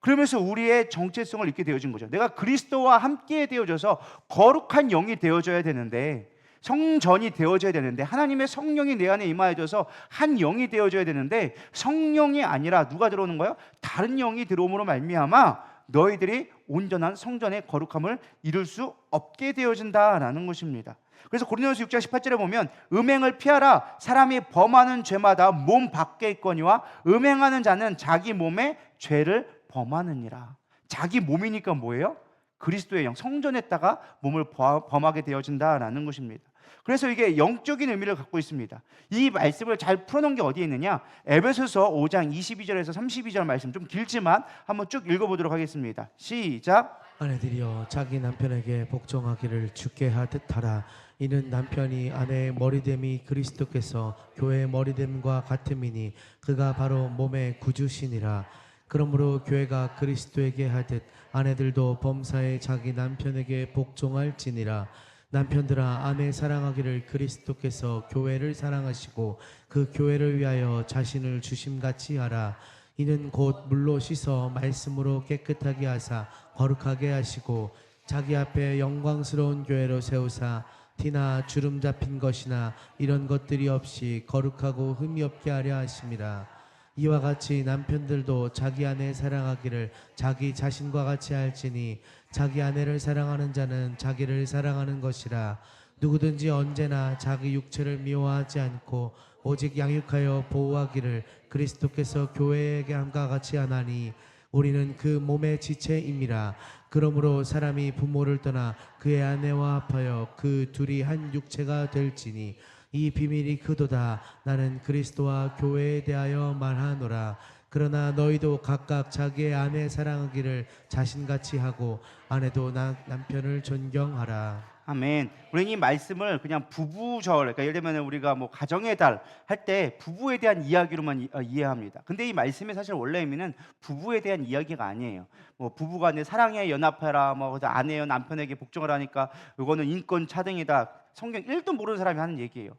그러면서 우리의 정체성을 잃게 되어진 거죠. 내가 그리스도와 함께 되어져서 거룩한 영이 되어져야 되는데, 성전이 되어져야 되는데, 하나님의 성령이 내 안에 임하여져서 한 영이 되어져야 되는데, 성령이 아니라 누가 들어오는 거예요? 다른 영이 들어옴으로 말미암아 너희들이 온전한 성전의 거룩함을 이룰 수 없게 되어진다라는 것입니다. 그래서 고린도전서 6장 18절에 보면 음행을 피하라. 사람이 범하는 죄마다 몸 밖에 있거니와 음행하는 자는 자기 몸에 죄를 범하느니라. 자기 몸이니까 뭐예요? 그리스도의 영, 성전에다가 몸을 범하게 되어진다라는 것입니다. 그래서 이게 영적인 의미를 갖고 있습니다. 이 말씀을 잘 풀어놓은 게 어디에 있느냐? 에베소서 5장 22절에서 32절 말씀, 좀 길지만 한번 쭉 읽어보도록 하겠습니다. 시작. 아내들이여 자기 남편에게 복종하기를 주께 하듯하라. 이는 남편이 아내의 머리됨이 그리스도께서 교회의 머리됨과 같음이니 그가 바로 몸의 구주시니라. 그러므로 교회가 그리스도에게 하듯 아내들도 범사에 자기 남편에게 복종할지니라. 남편들아 아내 사랑하기를 그리스도께서 교회를 사랑하시고 그 교회를 위하여 자신을 주심같이 하라. 이는 곧 물로 씻어 말씀으로 깨끗하게 하사 거룩하게 하시고 자기 앞에 영광스러운 교회로 세우사 티나 주름 잡힌 것이나 이런 것들이 없이 거룩하고 흠이 없게 하려 하심이라. 이와 같이 남편들도 자기 아내 사랑하기를 자기 자신과 같이 할지니 자기 아내를 사랑하는 자는 자기를 사랑하는 것이라. 누구든지 언제나 자기 육체를 미워하지 않고 오직 양육하여 보호하기를 그리스도께서 교회에게 함과 같이 하나니 우리는 그 몸의 지체임이라. 그러므로 사람이 부모를 떠나 그의 아내와 합하여 그 둘이 한 육체가 될지니 이 비밀이 크도다. 나는 그리스도와 교회에 대하여 말하노라. 그러나 너희도 각각 자기의 아내 사랑하기를 자신같이 하고 아내도 남편을 존경하라. 아멘. 우리는 이 말씀을 그냥 부부절, 그러니까 예를 들면 우리가 뭐 가정의 달 할 때 부부에 대한 이야기로만 이해합니다. 근데 이 말씀의 사실 원래 의미는 부부에 대한 이야기가 아니에요. 뭐 부부간에 사랑에 연합해라, 뭐 아내여 남편에게 복종을 하니까 이거는 인권 차등이다. 성경 1도 모르는 사람이 하는 얘기예요.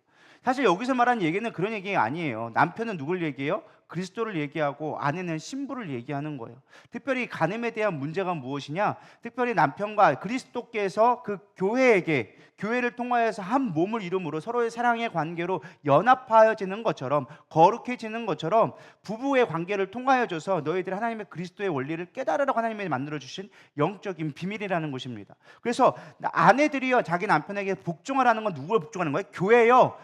사실 여기서 말하는 얘기는 그런 얘기가 아니에요. 남편은 누굴 얘기해요? 그리스도를 얘기하고 아내는 신부를 얘기하는 거예요. 특별히 간음에 대한 문제가 무엇이냐? 특별히 남편과 그리스도께서 그 교회에게, 교회를 통하여서 한 몸을 이룸으로 서로의 사랑의 관계로 연합하여지는 것처럼, 거룩해지는 것처럼 부부의 관계를 통하여져서 너희들 하나님의 그리스도의 원리를 깨달으라고 하나님이 만들어주신 영적인 비밀이라는 것입니다. 그래서 아내들이요 자기 남편에게 복종하라는 건 누구를 복종하는 거예요? 교회요.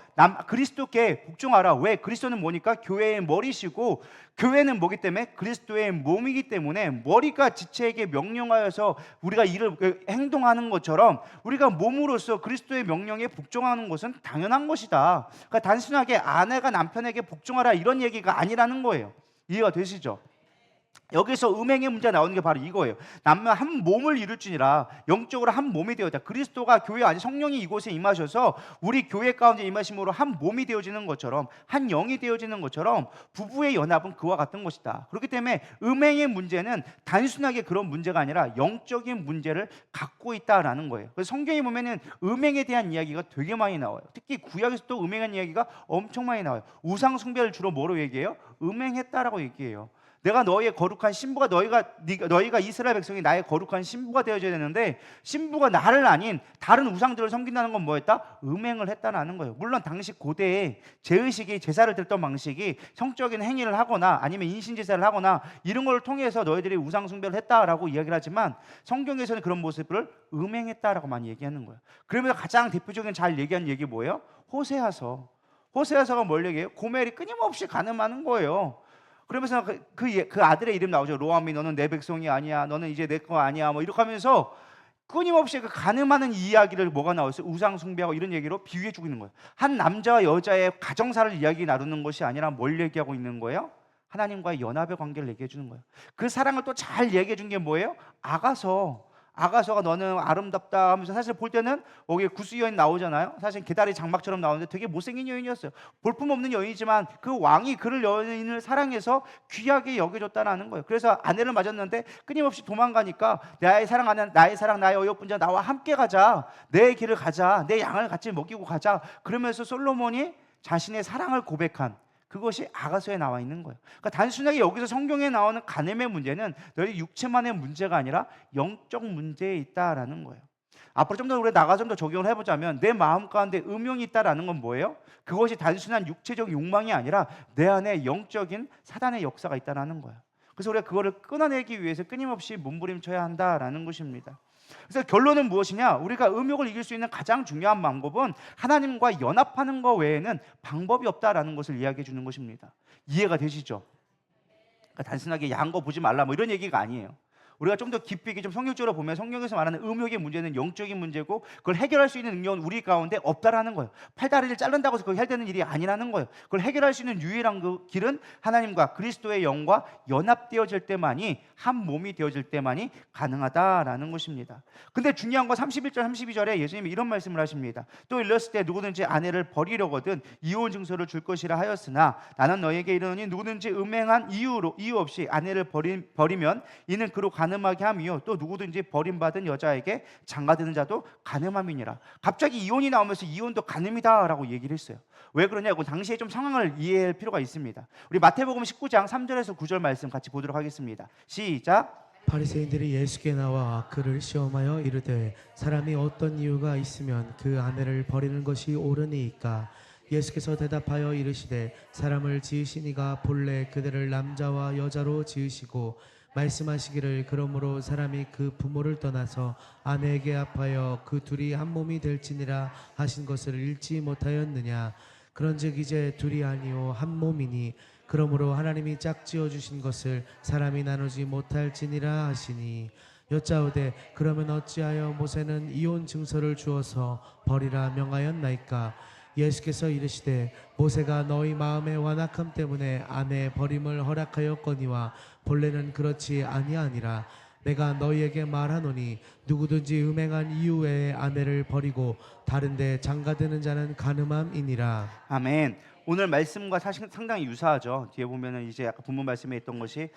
그리스도께 복종하라. 왜? 그리스도는 뭐니까? 교회의 머리시고 것이고, 교회는 뭐기 때문에 그리스도의 몸이기 때문에 머리가 지체에게 명령하여서 우리가 일을 행동하는 것처럼 우리가 몸으로서 그리스도의 명령에 복종하는 것은 당연한 것이다. 그러니까 단순하게 아내가 남편에게 복종하라 이런 얘기가 아니라는 거예요. 이해가 되시죠? 여기서 음행의 문제가 나오는 게 바로 이거예요. 남녀 한 몸을 이룰지니라. 영적으로 한 몸이 되었다. 그리스도가 교회 안에 성령이 이곳에 임하셔서 우리 교회 가운데 임하심으로 한 몸이 되어지는 것처럼, 한 영이 되어지는 것처럼 부부의 연합은 그와 같은 것이다. 그렇기 때문에 음행의 문제는 단순하게 그런 문제가 아니라 영적인 문제를 갖고 있다라는 거예요. 그래서 성경에 보면은 음행에 대한 이야기가 되게 많이 나와요. 특히 구약에서 또 음행한 이야기가 엄청 많이 나와요. 우상 숭배를 주로 뭐로 얘기해요? 음행했다라고 얘기해요. 내가 너희의 거룩한 신부가, 너희가 이스라엘 백성이 나의 거룩한 신부가 되어져야 되는데, 신부가 나를 아닌 다른 우상들을 섬긴다는 건 뭐였다? 음행을 했다는 거예요. 물론 당시 고대에 제의식이, 제사를 드렸던 방식이 성적인 행위를 하거나 아니면 인신제사를 하거나 이런 걸 통해서 너희들이 우상 숭배를 했다라고 이야기를 하지만, 성경에서는 그런 모습을 음행했다라고 많이 얘기하는 거예요. 그러면서 가장 대표적인 잘 얘기한 얘기 뭐예요? 호세아서가 뭘 얘기해요? 고멜이 끊임없이 간음하는 거예요. 그러면서 그 아들의 이름 나오죠. 로암이, 너는 내 백성이 아니야, 너는 이제 내 거 아니야, 뭐 이렇게 하면서 끊임없이 그 간음하는 이야기를 뭐가 나왔어요? 우상 숭배하고 이런 얘기로 비유해 주고 있는 거예요. 한 남자와 여자의 가정사를 이야기 나누는 것이 아니라 뭘 얘기하고 있는 거예요? 하나님과의 연합의 관계를 얘기해 주는 거예요. 그 사랑을 또 잘 얘기해 준 게 뭐예요? 아가서가 너는 아름답다 하면서, 사실 볼 때는 여기 구스 여인 나오잖아요. 사실 개다리 장막처럼 나오는데 되게 못생긴 여인이었어요. 볼품없는 여인이지만 그 왕이 그를, 여인을 사랑해서 귀하게 여겨줬다는 거예요. 그래서 아내를 맞았는데 끊임없이 도망가니까, 나의 사랑, 나의 어여쁜자, 나와 함께 가자, 내 길을 가자, 내 양을 같이 먹이고 가자. 그러면서 솔로몬이 자신의 사랑을 고백한 그것이 아가서에 나와 있는 거예요. 그러니까 단순하게 여기서 성경에 나오는 간음의 문제는 너희 육체만의 문제가 아니라 영적 문제에 있다라는 거예요. 앞으로 좀 더 우리 나가 좀 더 적용을 해보자면, 내 마음 가운데 음욕이 있다라는 건 뭐예요? 그것이 단순한 육체적 욕망이 아니라 내 안에 영적인 사단의 역사가 있다라는 거예요. 그래서 우리가 그거를 끊어내기 위해서 끊임없이 몸부림쳐야 한다라는 것입니다. 그래서 결론은 무엇이냐? 우리가 음욕을 이길 수 있는 가장 중요한 방법은 하나님과 연합하는 것 외에는 방법이 없다라는 것을 이야기해 주는 것입니다. 이해가 되시죠? 그러니까 단순하게 야한 거 보지 말라 뭐 이런 얘기가 아니에요. 우리가 좀 더 깊이 있게 좀 성경적으로 보면, 성경에서 말하는 음욕의 문제는 영적인 문제고, 그걸 해결할 수 있는 능력은 우리 가운데 없다라는 거예요. 팔다리를 자른다고 해서 그걸 해결되는 일이 아니라는 거예요. 그걸 해결할 수 있는 유일한 그 길은 하나님과 그리스도의 영과 연합되어질 때만이, 한 몸이 되어질 때만이 가능하다라는 것입니다. 근데 중요한 건 31절 32절에 예수님이 이런 말씀을 하십니다. 또 일렀을 때 누구든지 아내를 버리려거든 이혼 증서를 줄 것이라 하였으나 나는 너에게 이르노니 누구든지 음행한 이유 없이 아내를 버리면 이는 그로 가늠하게 함이요 또 누구든지 버림받은 여자에게 장가드는 자도 가늠함이니라. 갑자기 이혼이 나오면서 이혼도 가늠이다라고 얘기를 했어요. 왜 그러냐고, 당시에 좀 상황을 이해할 필요가 있습니다. 우리 마태복음 19장 3절에서 9절 말씀 같이 보도록 하겠습니다. 시작. 바리새인들이 예수께 나와 그를 시험하여 이르되 사람이 어떤 이유가 있으면 그 아내를 버리는 것이 옳으니이까? 예수께서 대답하여 이르시되 사람을 지으신 이가 본래 그들을 남자와 여자로 지으시고 말씀하시기를 그러므로 사람이 그 부모를 떠나서 아내에게 합하여 그 둘이 한 몸이 될지니라 하신 것을 읽지 못하였느냐? 그런즉 이제 둘이 아니요 한 몸이니 그러므로 하나님이 짝지어 주신 것을 사람이 나누지 못할지니라 하시니, 여짜오되 그러면 어찌하여 모세는 이혼 증서를 주어서 버리라 명하였나이까? 예수께서 이르시되 모세가 너희 마음의 완악함 때문에 아내 버림을 허락하였거니와 본래는 그렇지 아니하니라. 내가 너희에게 말하노니 누구든지 음행한 이후에 아내를 버리고 다른데 장가드는 자는 가늠함이니라. 아멘. 오늘 말씀과 사실 상당히 유사하죠. 뒤에 보면은 이제 아까 본문 말씀에 있던 것이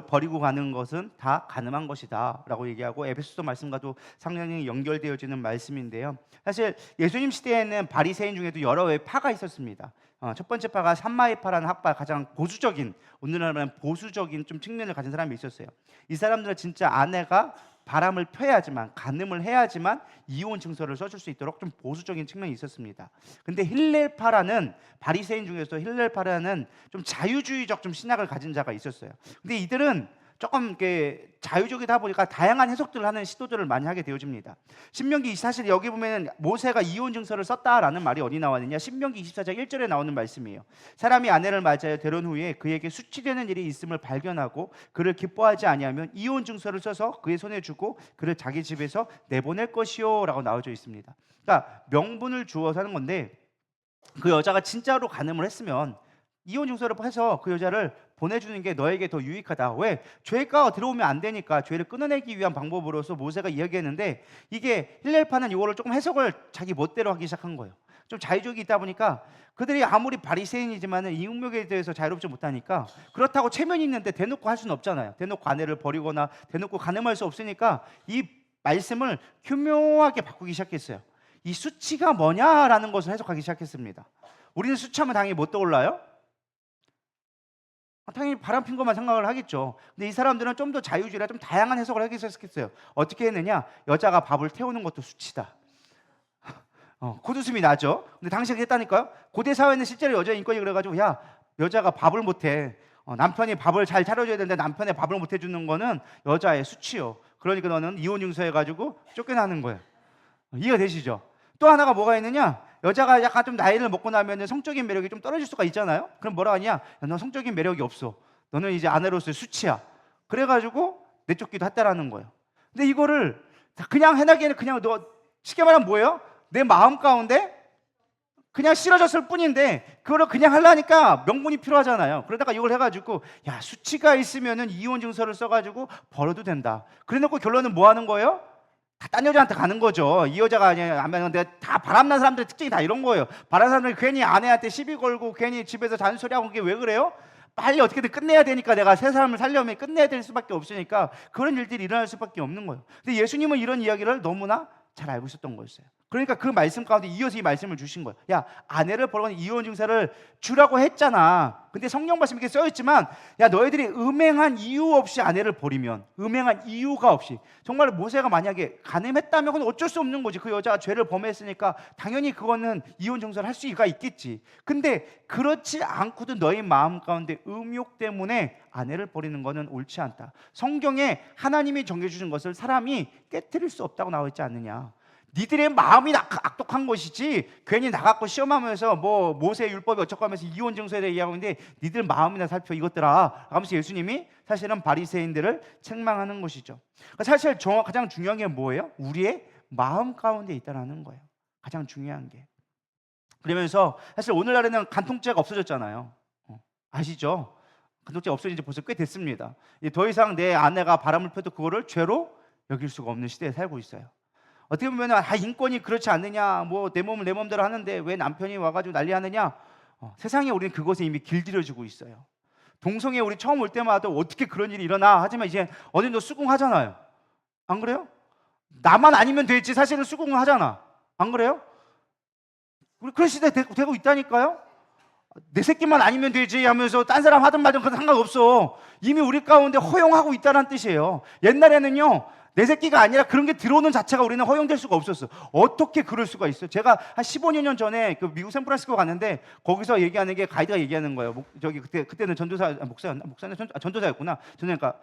버리고 가는 것은 다 가늠한 것이다라고 얘기하고, 에베소서 말씀과도 상당히 연결되어지는 말씀인데요. 사실 예수님 시대에는 바리새인 중에도 여러 의 파가 있었습니다. 첫 번째 파가 삼마이파라는 학파, 가장 보수적인, 오늘날 말하면 보수적인 좀 측면을 가진 사람이 있었어요. 이 사람들은 진짜 아내가 바람을 펴야지만, 간음을 해야지만 이혼 증서를 써줄 수 있도록 좀 보수적인 측면이 있었습니다. 근데 힐렐파라는, 바리새인 중에서 힐렐파라는 좀 자유주의적 좀 신학을 가진 자가 있었어요. 근데 이들은 조금 이렇게 자유적이다 보니까 다양한 해석들을 하는 시도들을 많이 하게 되어집니다. 신명기 사실 여기 보면 모세가 이혼 증서를 썼다라는 말이 어디 나왔느냐? 신명기 24장 1절에 나오는 말씀이에요. 사람이 아내를 맞아요 결혼 후에 그에게 수치되는 일이 있음을 발견하고 그를 기뻐하지 아니하면 이혼 증서를 써서 그의 손에 주고 그를 자기 집에서 내보낼 것이요라고 나와져 있습니다. 그러니까 명분을 주어서 하는 건데 그 여자가 진짜로 간음을 했으면 이혼 증서를 해서 그 여자를 보내주는 게 너에게 더 유익하다. 왜? 죄가 들어오면 안 되니까 죄를 끊어내기 위한 방법으로서 모세가 이야기했는데 이게 힐렐파는 이거를 조금 해석을 자기 멋대로 하기 시작한 거예요. 좀 자유적이 있다 보니까 그들이 아무리 바리새인이지만은 이 능력에 대해서 자유롭지 못하니까 그렇다고 체면이 있는데 대놓고 할 수는 없잖아요. 대놓고 아내를 버리거나 대놓고 간음할 수 없으니까 이 말씀을 교묘하게 바꾸기 시작했어요. 이 수치가 뭐냐라는 것을 해석하기 시작했습니다. 우리는 수치하면 당연히 못 떠올라요? 당연히 바람핀 것만 생각을 하겠죠. 근데 이 사람들은 좀 더 자유주의라 좀 다양한 해석을 하기 시작했어요. 어떻게 했느냐? 여자가 밥을 태우는 것도 수치다. 코웃음이 나죠. 근데 당시에 그랬다니까요. 고대 사회는 실제로 여자 인권이 그래가지고 야 여자가 밥을 못해. 남편이 밥을 잘 차려줘야 되는데 남편의 밥을 못 해주는 거는 여자의 수치요. 그러니까 너는 이혼 증서해가지고 쫓겨나는 거예요. 이해가 되시죠? 또 하나가 뭐가 있느냐? 여자가 약간 좀 나이를 먹고 나면 성적인 매력이 좀 떨어질 수가 있잖아요. 그럼 뭐라 하냐? 너 성적인 매력이 없어. 너는 이제 아내로서의 수치야. 그래가지고 내쫓기도 했다라는 거예요. 근데 이거를 그냥 해나기에는 그냥 너 쉽게 말하면 뭐예요? 내 마음 가운데 그냥 싫어졌을 뿐인데 그거를 그냥 하려니까 명분이 필요하잖아요. 그러다가 이걸 해가지고 야 수치가 있으면은 이혼 증서를 써가지고 벌어도 된다. 그래놓고 결론은 뭐 하는 거예요? 다 딴 여자한테 가는 거죠. 이 여자가 아니야. 근데 다 바람난 사람들의 특징이 다 이런 거예요. 바람난 사람들이 괜히 아내한테 시비 걸고 괜히 집에서 잔소리하고 그게 왜 그래요? 빨리 어떻게든 끝내야 되니까 내가 새 사람을 살려면 끝내야 될 수밖에 없으니까 그런 일들이 일어날 수밖에 없는 거예요. 근데 예수님은 이런 이야기를 너무나 잘 알고 있었던 거였어요. 그러니까 그 말씀 가운데 이어서 이 말씀을 주신 거예요. 야 아내를 버리거나 이혼 증서를 주라고 했잖아. 근데 성령 말씀이 이렇게 써있지만 야 너희들이 음행한 이유 없이 아내를 버리면 음행한 이유가 없이 정말 모세가 만약에 간음했다면 그건 어쩔 수 없는 거지. 그 여자가 죄를 범했으니까 당연히 그거는 이혼 증서를 할 수가 있겠지. 근데 그렇지 않고도 너희 마음 가운데 음욕 때문에 아내를 버리는 거는 옳지 않다. 성경에 하나님이 정해주신 것을 사람이 깨트릴 수 없다고 나와 있지 않느냐. 니들의 마음이 악독한 것이지 괜히 나갖고 시험하면서 뭐 모세 율법이 어쩌고 하면서 이혼 증서에 대해 이야기하고 있는데 니들 마음이나 살펴 이것들아 하면서 예수님이 사실은 바리새인들을 책망하는 것이죠. 그러니까 사실 가장 중요한 게 뭐예요? 우리의 마음 가운데 있다는 거예요. 가장 중요한 게. 그러면서 사실 오늘날에는 간통죄가 없어졌잖아요. 아시죠? 간통죄가 없어진 지 벌써 꽤 됐습니다. 더 이상 내 아내가 바람을 펴도 그거를 죄로 여길 수가 없는 시대에 살고 있어요. 어떻게 보면 인권이 그렇지 않느냐, 뭐 내 몸을 내 몸대로 하는데 왜 남편이 와가지고 난리하느냐. 세상에 우리는 그것에 이미 길들여지고 있어요. 동성애 우리 처음 올 때마다 어떻게 그런 일이 일어나 하지만 이제 어느 정도 수긍하잖아요. 안 그래요? 나만 아니면 되지 사실은 수긍을 하잖아. 안 그래요? 우리 그런 시대 되고 있다니까요. 내 새끼만 아니면 되지 하면서 딴 사람 하든 말든 그건 상관없어. 이미 우리 가운데 허용하고 있다는 뜻이에요. 옛날에는요 내 새끼가 아니라 그런 게 들어오는 자체가 우리는 허용될 수가 없었어. 어떻게 그럴 수가 있어? 제가 한 15년 전에 그 미국 샌프란시스코 갔는데 거기서 얘기하는 게 가이드가 얘기하는 거예요. 그때는 전도사였구나. 저는 그러니까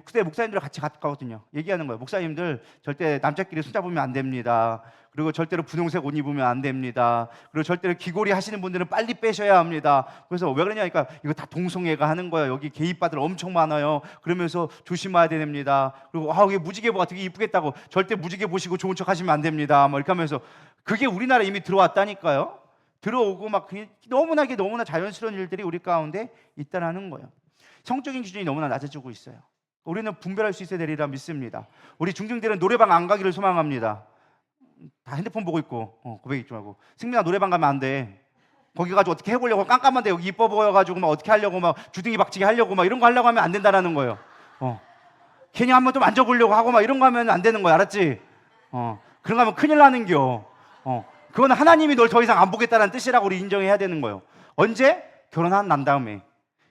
그때 목사님들 같이 갔거든요. 얘기하는 거예요. 목사님들 절대 남자끼리 손잡으면 안 됩니다. 그리고 절대로 분홍색 옷 입으면 안 됩니다. 그리고 절대로 귀걸이 하시는 분들은 빨리 빼셔야 합니다. 그래서 왜 그러냐니까 이거 다 동성애가 하는 거예요. 여기 게이바들 엄청 많아요. 그러면서 조심해야 됩니다. 그리고 이게 무지개보가 되게 이쁘겠다고 절대 무지개 보시고 좋은 척 하시면 안 됩니다. 뭐 이렇게 하면서 그게 우리나라에 이미 들어왔다니까요. 들어오고 막 너무나 자연스러운 일들이 우리 가운데 있다라는 거예요. 성적인 기준이 너무나 낮아지고 있어요. 우리는 분별할 수 있어야 되리라 믿습니다. 우리 중증들은 노래방 안 가기를 소망합니다. 다 핸드폰 보고 있고 고백 잊지 말고 승민아 노래방 가면 안 돼. 거기 가지고 어떻게 해보려고 깜깜한데 여기 이뻐 보여가지고 막 어떻게 하려고 막 주둥이 박치기 하려고 막 이런 거 하려고 하면 안 된다라는 거예요. 괜히 한번 또 만져보려고 하고 막 이런 거 하면 안 되는 거야. 알았지? 그런 거 하면 큰일 나는겨. 그건 하나님이 널 더 이상 안 보겠다는 뜻이라고 우리 인정해야 되는 거예요. 언제? 난 다음에.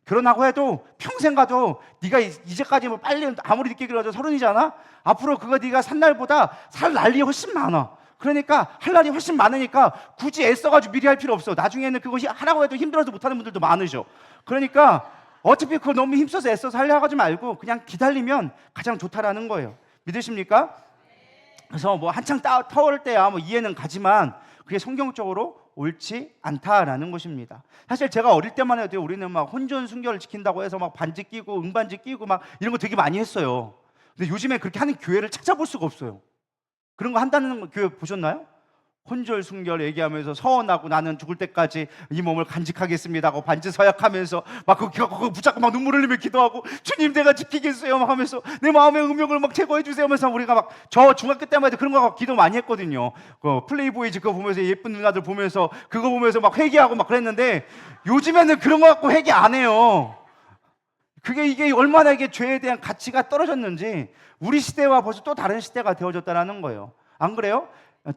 결혼하고 해도 평생 가도 네가 이제까지 뭐 빨리 아무리 늦게 결혼해도 30이잖아. 앞으로 그거 네가 산 날보다 살 날이 훨씬 많아. 그러니까 할 날이 훨씬 많으니까 굳이 애써가지고 미리 할 필요 없어. 나중에는 그것이 하라고 해도 힘들어서 못하는 분들도 많으셔. 그러니까 어차피 그거 너무 힘써서 애써서 하려고 하지 말고 그냥 기다리면 가장 좋다라는 거예요. 믿으십니까? 그래서 뭐 한창 터올 때야 뭐 이해는 가지만 그게 성경적으로 옳지 않다라는 것입니다. 사실 제가 어릴 때만 해도 우리는 막 혼전 순결을 지킨다고 해서 막 반지 끼고 은반지 끼고 막 이런 거 되게 많이 했어요. 근데 요즘에 그렇게 하는 교회를 찾아볼 수가 없어요. 그런 거 한다는 교회 보셨나요? 혼절 순결 얘기하면서 서원하고 나는 죽을 때까지 이 몸을 간직하겠습니다 하고 반지 서약하면서 막 그거 붙잡고 막 눈물 흘리며 기도하고 주님 내가 지키겠어요 막 하면서 내 마음의 음욕을 막 제거해 주세요 하면서 우리가 막 저 중학교 때만 해도 그런 거 기도 많이 했거든요. 그 플레이보이즈 그거 보면서 예쁜 누나들 보면서 그거 보면서 막 회개하고 막 그랬는데 요즘에는 그런 거 갖고 회개 안 해요. 이게 얼마나 이게 죄에 대한 가치가 떨어졌는지 우리 시대와 벌써 또 다른 시대가 되어졌다는 거예요. 안 그래요?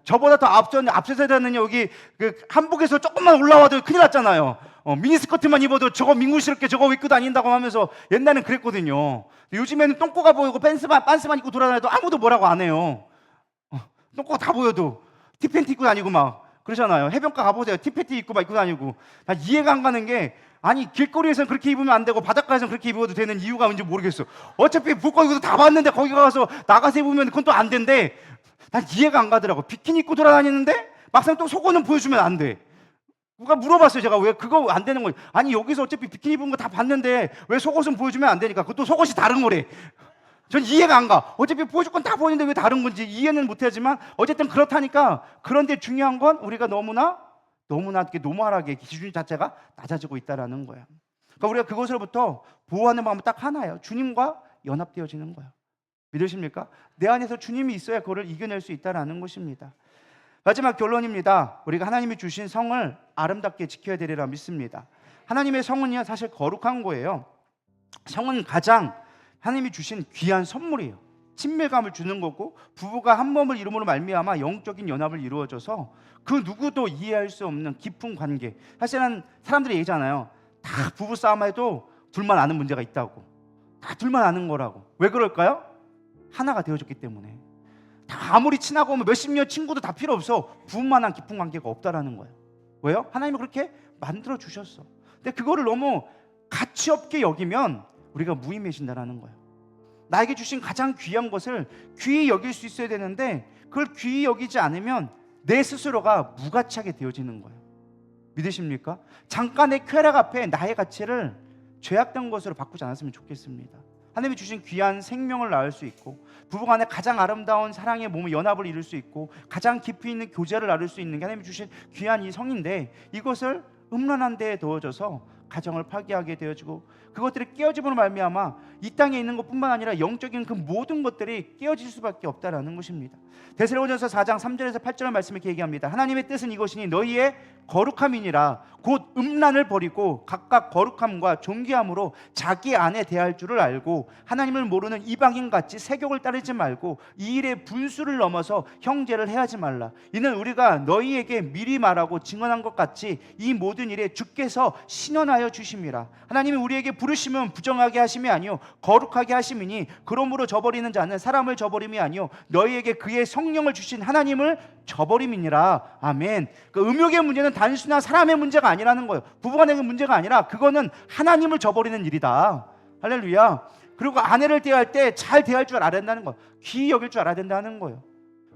저보다 더 앞서 세대는 여기 그 한복에서 조금만 올라와도 큰일 났잖아요. 미니스커트만 입어도 저거 민구스럽게 저거 입고 다닌다고 하면서 옛날엔 그랬거든요. 요즘에는 똥꼬가 보이고 빤스만 입고 돌아다녀도 아무도 뭐라고 안 해요. 똥꼬가 다 보여도 티팬티 입고 다니고 막 그러잖아요. 해변가 가보세요. 티팬티 입고 막 입고 다니고. 나 이해가 안 가는 게 아니 길거리에서는 그렇게 입으면 안 되고 바닷가에서는 그렇게 입어도 되는 이유가 뭔지 모르겠어. 어차피 볼거리도 다 봤는데 거기 가서 나가서 입으면 그건 또 안 된대. 난 이해가 안 가더라고. 비키니 입고 돌아다니는데 막상 또 속옷은 보여주면 안 돼. 누가 물어봤어요. 제가 왜 그거 안 되는 거예요? 아니 여기서 어차피 비키니 입은 거 다 봤는데 왜 속옷은 보여주면 안 되니까. 그것도 속옷이 다른 거래. 전 이해가 안 가. 어차피 보여줄 건 다 보이는데 왜 다른 건지 이해는 못하지만 어쨌든 그렇다니까. 그런데 중요한 건 우리가 너무나 이렇게 노멀하게 기준 자체가 낮아지고 있다라는 거예요. 그러니까 우리가 그것으로부터 보호하는 방법 딱 하나예요. 주님과 연합되어지는 거예요. 믿으십니까? 내 안에서 주님이 있어야 그거를 이겨낼 수 있다라는 것입니다. 마지막 결론입니다. 우리가 하나님이 주신 성을 아름답게 지켜야 되리라 믿습니다. 하나님의 성은요 사실 거룩한 거예요. 성은 가장 하나님이 주신 귀한 선물이에요. 친밀감을 주는 거고 부부가 한 몸을 이루므로 말미암아 영적인 연합을 이루어져서 그 누구도 이해할 수 없는 깊은 관계. 사실은 사람들이 얘기잖아요. 다 부부 싸움에도 둘만 아는 문제가 있다고. 다 둘만 아는 거라고. 왜 그럴까요? 하나가 되어줬기 때문에. 다 아무리 친하고 몇십 년 친구도 다 필요 없어. 부부만한 깊은 관계가 없다라는 거예요. 왜요? 하나님이 그렇게 만들어 주셨어. 근데 그거를 너무 가치 없게 여기면 우리가 무의미해진다라는 거예요. 나에게 주신 가장 귀한 것을 귀히 여길 수 있어야 되는데 그걸 귀히 여기지 않으면 내 스스로가 무가치하게 되어지는 거예요. 믿으십니까? 잠깐의 쾌락 앞에 나의 가치를 죄악된 것으로 바꾸지 않았으면 좋겠습니다. 하나님이 주신 귀한 생명을 낳을 수 있고 부부간에 가장 아름다운 사랑의 몸의 연합을 이룰 수 있고 가장 깊이 있는 교제를 나눌 수 있는 게 하나님이 주신 귀한 이 성인데 이것을 음란한 데에 넣어져서 가정을 파괴하게 되어지고 그것들이 깨어짐으로 말미암아 이 땅에 있는 것뿐만 아니라 영적인 그 모든 것들이 깨어질 수밖에 없다라는 것입니다. 데살로니가서 4장 3절에서 8절 말씀을 이렇게 얘기합니다. 하나님의 뜻은 이것이니 너희의 거룩함이니라 곧 음란을 버리고 각각 거룩함과 존귀함으로 자기 안에 대할 줄을 알고 하나님을 모르는 이방인같이 세욕을 따르지 말고 이 일의 분수를 넘어서 형제를 해하지 말라. 이는 우리가 너희에게 미리 말하고 증언한 것 같이 이 모든 일에 주께서 신원하여 주심이라. 하나님이 우리에게 부르심은 부정하게 하심이 아니요 거룩하게 하심이니 그러므로 저버리는 자는 사람을 저버림이 아니요 너희에게 그의 성령을 주신 하나님을 저버림이니라. 아멘. 그 음욕의 문제는 단순한 사람의 문제가 아니라는 거예요. 부부간의 문제가 아니라 그거는 하나님을 저버리는 일이다. 할렐루야. 그리고 아내를 대할 때 잘 대할 줄 알아야 된다는 거예요. 귀히 여길 줄 알아야 된다는 거예요.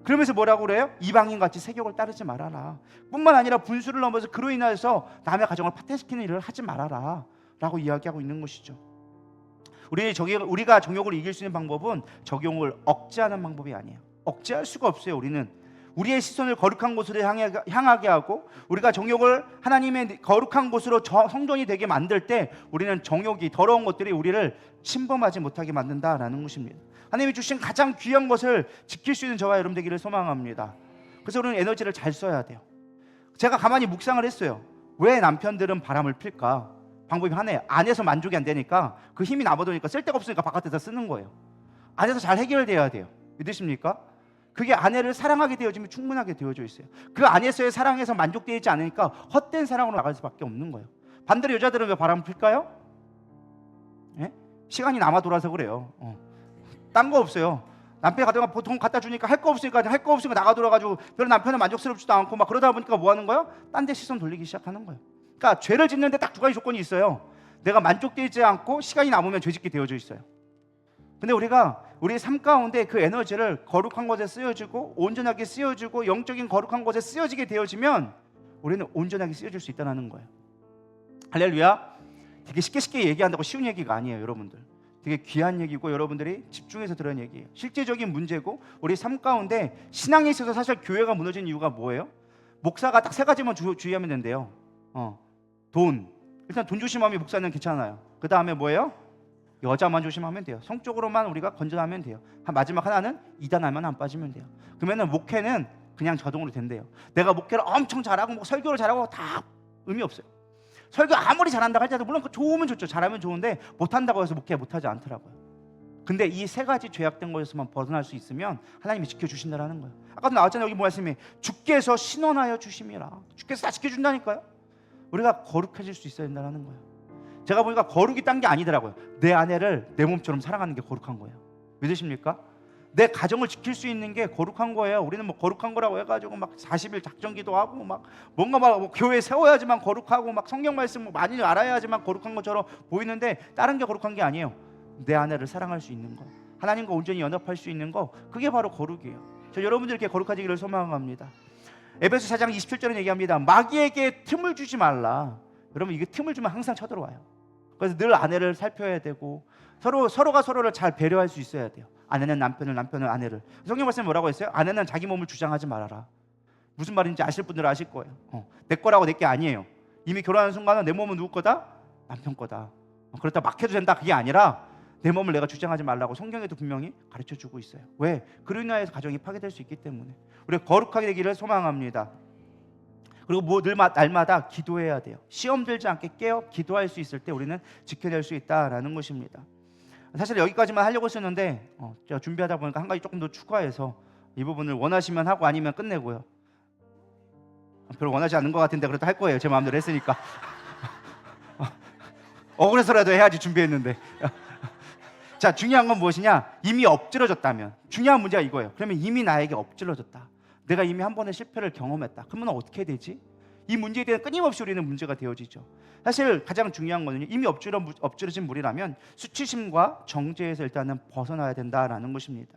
그러면서 뭐라고 그래요? 이방인같이 세욕을 따르지 말아라. 뿐만 아니라 분수를 넘어서 그로 인해서 남의 가정을 파탄시키는 일을 하지 말아라 라고 이야기하고 있는 것이죠. 우리가 정욕을 이길 수 있는 방법은 정욕을 억제하는 방법이 아니에요. 억제할 수가 없어요. 우리는 우리의 시선을 거룩한 곳으로 향하게 하고 우리가 정욕을 하나님의 거룩한 곳으로 성전이 되게 만들 때 우리는 정욕이 더러운 것들이 우리를 침범하지 못하게 만든다라는 것입니다. 하나님이 주신 가장 귀한 것을 지킬 수 있는 저와 여러분 되기를 소망합니다. 그래서 우리는 에너지를 잘 써야 돼요. 제가 가만히 묵상을 했어요. 왜 남편들은 바람을 필까? 방법이 하나예요. 안에서 만족이 안 되니까 그 힘이 남아도니까 쓸데가 없으니까 바깥에서 쓰는 거예요. 안에서 잘 해결돼야 돼요. 믿으십니까? 그게 아내를 사랑하게 되어지면 충분하게 되어져 있어요. 그 안에서의 사랑에서 만족되지 않으니까 헛된 사랑으로 나갈 수밖에 없는 거예요. 반대로 여자들은 왜 바람을 필까요? 예? 시간이 남아 돌아서 그래요. 딴 거 없어요. 남편이 가다가 보통 갖다 주니까 할 거 없으니까 나가 돌아가지고 별로 남편은 만족스럽지도 않고 막 그러다 보니까 뭐 하는 거예요? 딴 데 시선 돌리기 시작하는 거예요. 그러니까 죄를 짓는데 딱 두 가지 조건이 있어요. 내가 만족되지 않고 시간이 남으면 죄짓게 되어져 있어요. 근데 우리가 우리의 삶 가운데 그 에너지를 거룩한 것에 쓰여지고 온전하게 쓰여지고 영적인 거룩한 것에 쓰여지게 되어지면 우리는 온전하게 쓰여질 수 있다는 거예요. 할렐루야. 되게 쉽게 얘기한다고 쉬운 얘기가 아니에요, 여러분들. 되게 귀한 얘기고 여러분들이 집중해서 들은 얘기예요. 실제적인 문제고 우리 삶 가운데 신앙에 있어서 사실 교회가 무너진 이유가 뭐예요? 목사가 딱 세 가지만 주의하면 된대요. 돈. 일단 돈 조심하면 목사는 괜찮아요. 그 다음에 뭐예요? 여자만 조심하면 돼요. 성적으로만 우리가 건전하면 돼요. 마지막 하나는 이단하면 안 빠지면 돼요. 그러면은 목회는 그냥 자동으로 된대요. 내가 목회를 엄청 잘하고 뭐 설교를 잘하고 다 의미 없어요. 설교 아무리 잘한다고 할지라도 물론 좋으면 좋죠. 잘하면 좋은데 못한다고 해서 목회 못하지 않더라고요. 근데 이 세 가지 죄악된 것에서만 벗어날 수 있으면 하나님이 지켜주신다는 거예요. 아까도 나왔잖아요. 여기 말씀이 주께서 신원하여 주심이라. 주께서 다 지켜준다니까요. 우리가 거룩해질 수 있어야 된다는 거예요. 제가 보니까 거룩이 딴 게 아니더라고요. 내 아내를 내 몸처럼 사랑하는 게 거룩한 거예요. 믿으십니까? 내 가정을 지킬 수 있는 게 거룩한 거예요. 우리는 뭐 거룩한 거라고 해가지고 막 40일 작정기도 하고 막 뭔가 막 교회 세워야지만 거룩하고 막 성경 말씀 뭐 많이 알아야지만 거룩한 것처럼 보이는데 다른 게 거룩한 게 아니에요. 내 아내를 사랑할 수 있는 거, 하나님과 온전히 연합할 수 있는 거, 그게 바로 거룩이에요. 저 여러분들께 거룩하시기를 소망합니다. 에베소 4장 27절은 얘기합니다. 마귀에게 틈을 주지 말라. 여러분 이게 틈을 주면 항상 쳐들어와요. 그래서 늘 아내를 살펴야 되고 서로가 서로를 잘 배려할 수 있어야 돼요. 아내는 남편을, 남편은 아내를. 성경 말씀에 뭐라고 했어요? 아내는 자기 몸을 주장하지 말아라. 무슨 말인지 아실 분들은 아실 거예요. 내 거라고 내 게 아니에요. 이미 결혼하는 순간은 내 몸은 누구 거다? 남편 거다. 그렇다 막 해도 된다 그게 아니라 내 몸을 내가 주장하지 말라고 성경에도 분명히 가르쳐주고 있어요. 왜? 그로 인하여서 가정이 파괴될 수 있기 때문에 우리가 거룩하게 되기를 소망합니다. 그리고 뭐 날마다 기도해야 돼요. 시험 들지 않게 깨어 기도할 수 있을 때 우리는 지켜낼 수 있다라는 것입니다. 사실 여기까지만 하려고 했었는데 제가 준비하다 보니까 한 가지 조금 더 추가해서 이 부분을 원하시면 하고 아니면 끝내고요. 별로 원하지 않는 것 같은데 그래도 할 거예요. 제 마음대로 했으니까. 억울해서라도 해야지 준비했는데. 자, 중요한 건 무엇이냐? 이미 엎질러졌다면 중요한 문제가 이거예요. 그러면 이미 나에게 엎질러졌다. 내가 이미 한 번의 실패를 경험했다. 그러면 어떻게 되지? 이 문제에 대한 끊임없이 우리는 문제가 되어지죠. 사실 가장 중요한 거는요. 이미 엎질러진 물이라면 수치심과 정죄에서 일단은 벗어나야 된다라는 것입니다.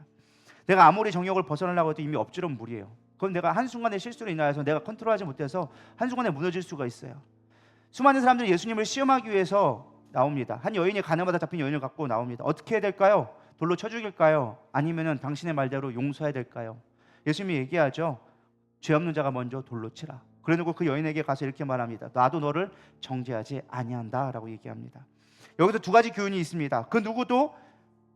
내가 아무리 정욕을 벗어나려고 해도 이미 엎질른 물이에요. 그건 내가 한순간의 실수로 인하여서 내가 컨트롤하지 못해서 한순간에 무너질 수가 있어요. 수많은 사람들이 예수님을 시험하기 위해서 나옵니다. 한 여인이 가늠하다 잡힌 여인을 갖고 나옵니다. 어떻게 해야 될까요? 돌로 쳐 죽일까요? 아니면은 당신의 말대로 용서해야 될까요? 예수님이 얘기하죠. 죄 없는 자가 먼저 돌로 치라. 그래놓고 그 여인에게 가서 이렇게 말합니다. 나도 너를 정죄하지 아니한다라고 얘기합니다. 여기서 두 가지 교훈이 있습니다. 그 누구도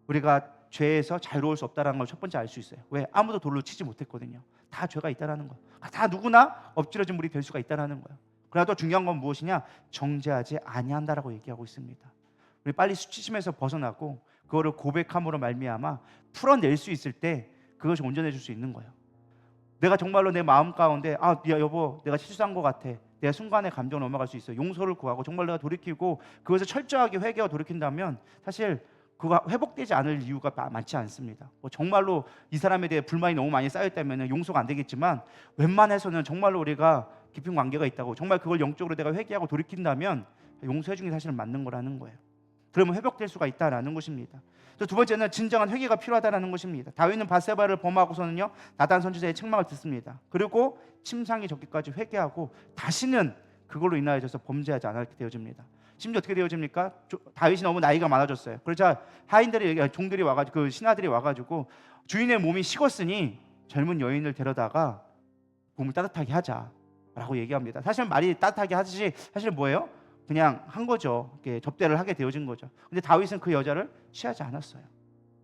우리가 죄에서 자유로울 수 없다는 걸 첫 번째 알 수 있어요. 왜? 아무도 돌로 치지 못했거든요. 다 죄가 있다라는 거예요. 다 누구나 엎질러진 물이 될 수가 있다라는 거예요. 그러나 또 중요한 건 무엇이냐? 정죄하지 아니한다라고 얘기하고 있습니다. 우리 빨리 수치심에서 벗어나고 그거를 고백함으로 말미암아 풀어낼 수 있을 때 그것이 온전해질 수 있는 거예요. 내가 정말로 내 마음 가운데 야 여보 내가 실수한 것 같아. 내가 순간에 감정 넘어갈 수 있어. 용서를 구하고 정말 내가 돌이키고 그것을 철저하게 회개하고 돌이킨다면 사실 그가 회복되지 않을 이유가 많지 않습니다. 뭐 정말로 이 사람에 대해 불만이 너무 많이 쌓였다면 용서가 안 되겠지만 웬만해서는 정말로 우리가 깊은 관계가 있다고 정말 그걸 영적으로 내가 회개하고 돌이킨다면 용서해 주는 게 사실은 맞는 거라는 거예요. 그러면 회복될 수가 있다라는 것입니다. 또 두 번째는 진정한 회개가 필요하다라는 것입니다. 다윗은 밧세바를 범하고서는요 나단 선지자의 책망을 듣습니다. 그리고 침상이 적기까지 회개하고 다시는 그걸로 인하여서 범죄하지 않게 되어집니다. 심지어 어떻게 되어집니까? 다윗이 너무 나이가 많아졌어요. 그러자 종들이 와가지고 그 신하들이 와가지고 주인의 몸이 식었으니 젊은 여인을 데려다가 몸을 따뜻하게 하자라고 얘기합니다. 사실 말이 따뜻하게 하듯이 사실 뭐예요? 그냥 한 거죠. 이렇게 접대를 하게 되어진 거죠. 근데 다윗은 그 여자를 취하지 않았어요.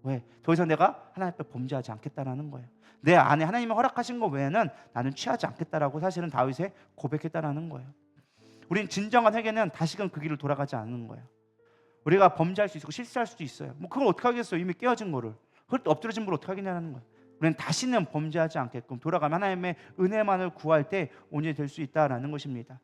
왜? 더 이상 내가 하나님 앞에 범죄하지 않겠다라는 거예요. 내 안에 하나님이 허락하신 것 외에는 나는 취하지 않겠다라고 사실은 다윗에 고백했다라는 거예요. 우린 진정한 회개는 다시금 그 길을 돌아가지 않는 거예요. 우리가 범죄할 수 있고 실수할 수도 있어요. 뭐 그걸 어떻게 하겠어요? 이미 깨어진 거를. 그걸 또 엎드려진 걸 어떻게 하겠냐는 거예요. 우리는 다시는 범죄하지 않게끔 돌아가면 하나님의 은혜만을 구할 때 온전히 될 수 있다라는 것입니다.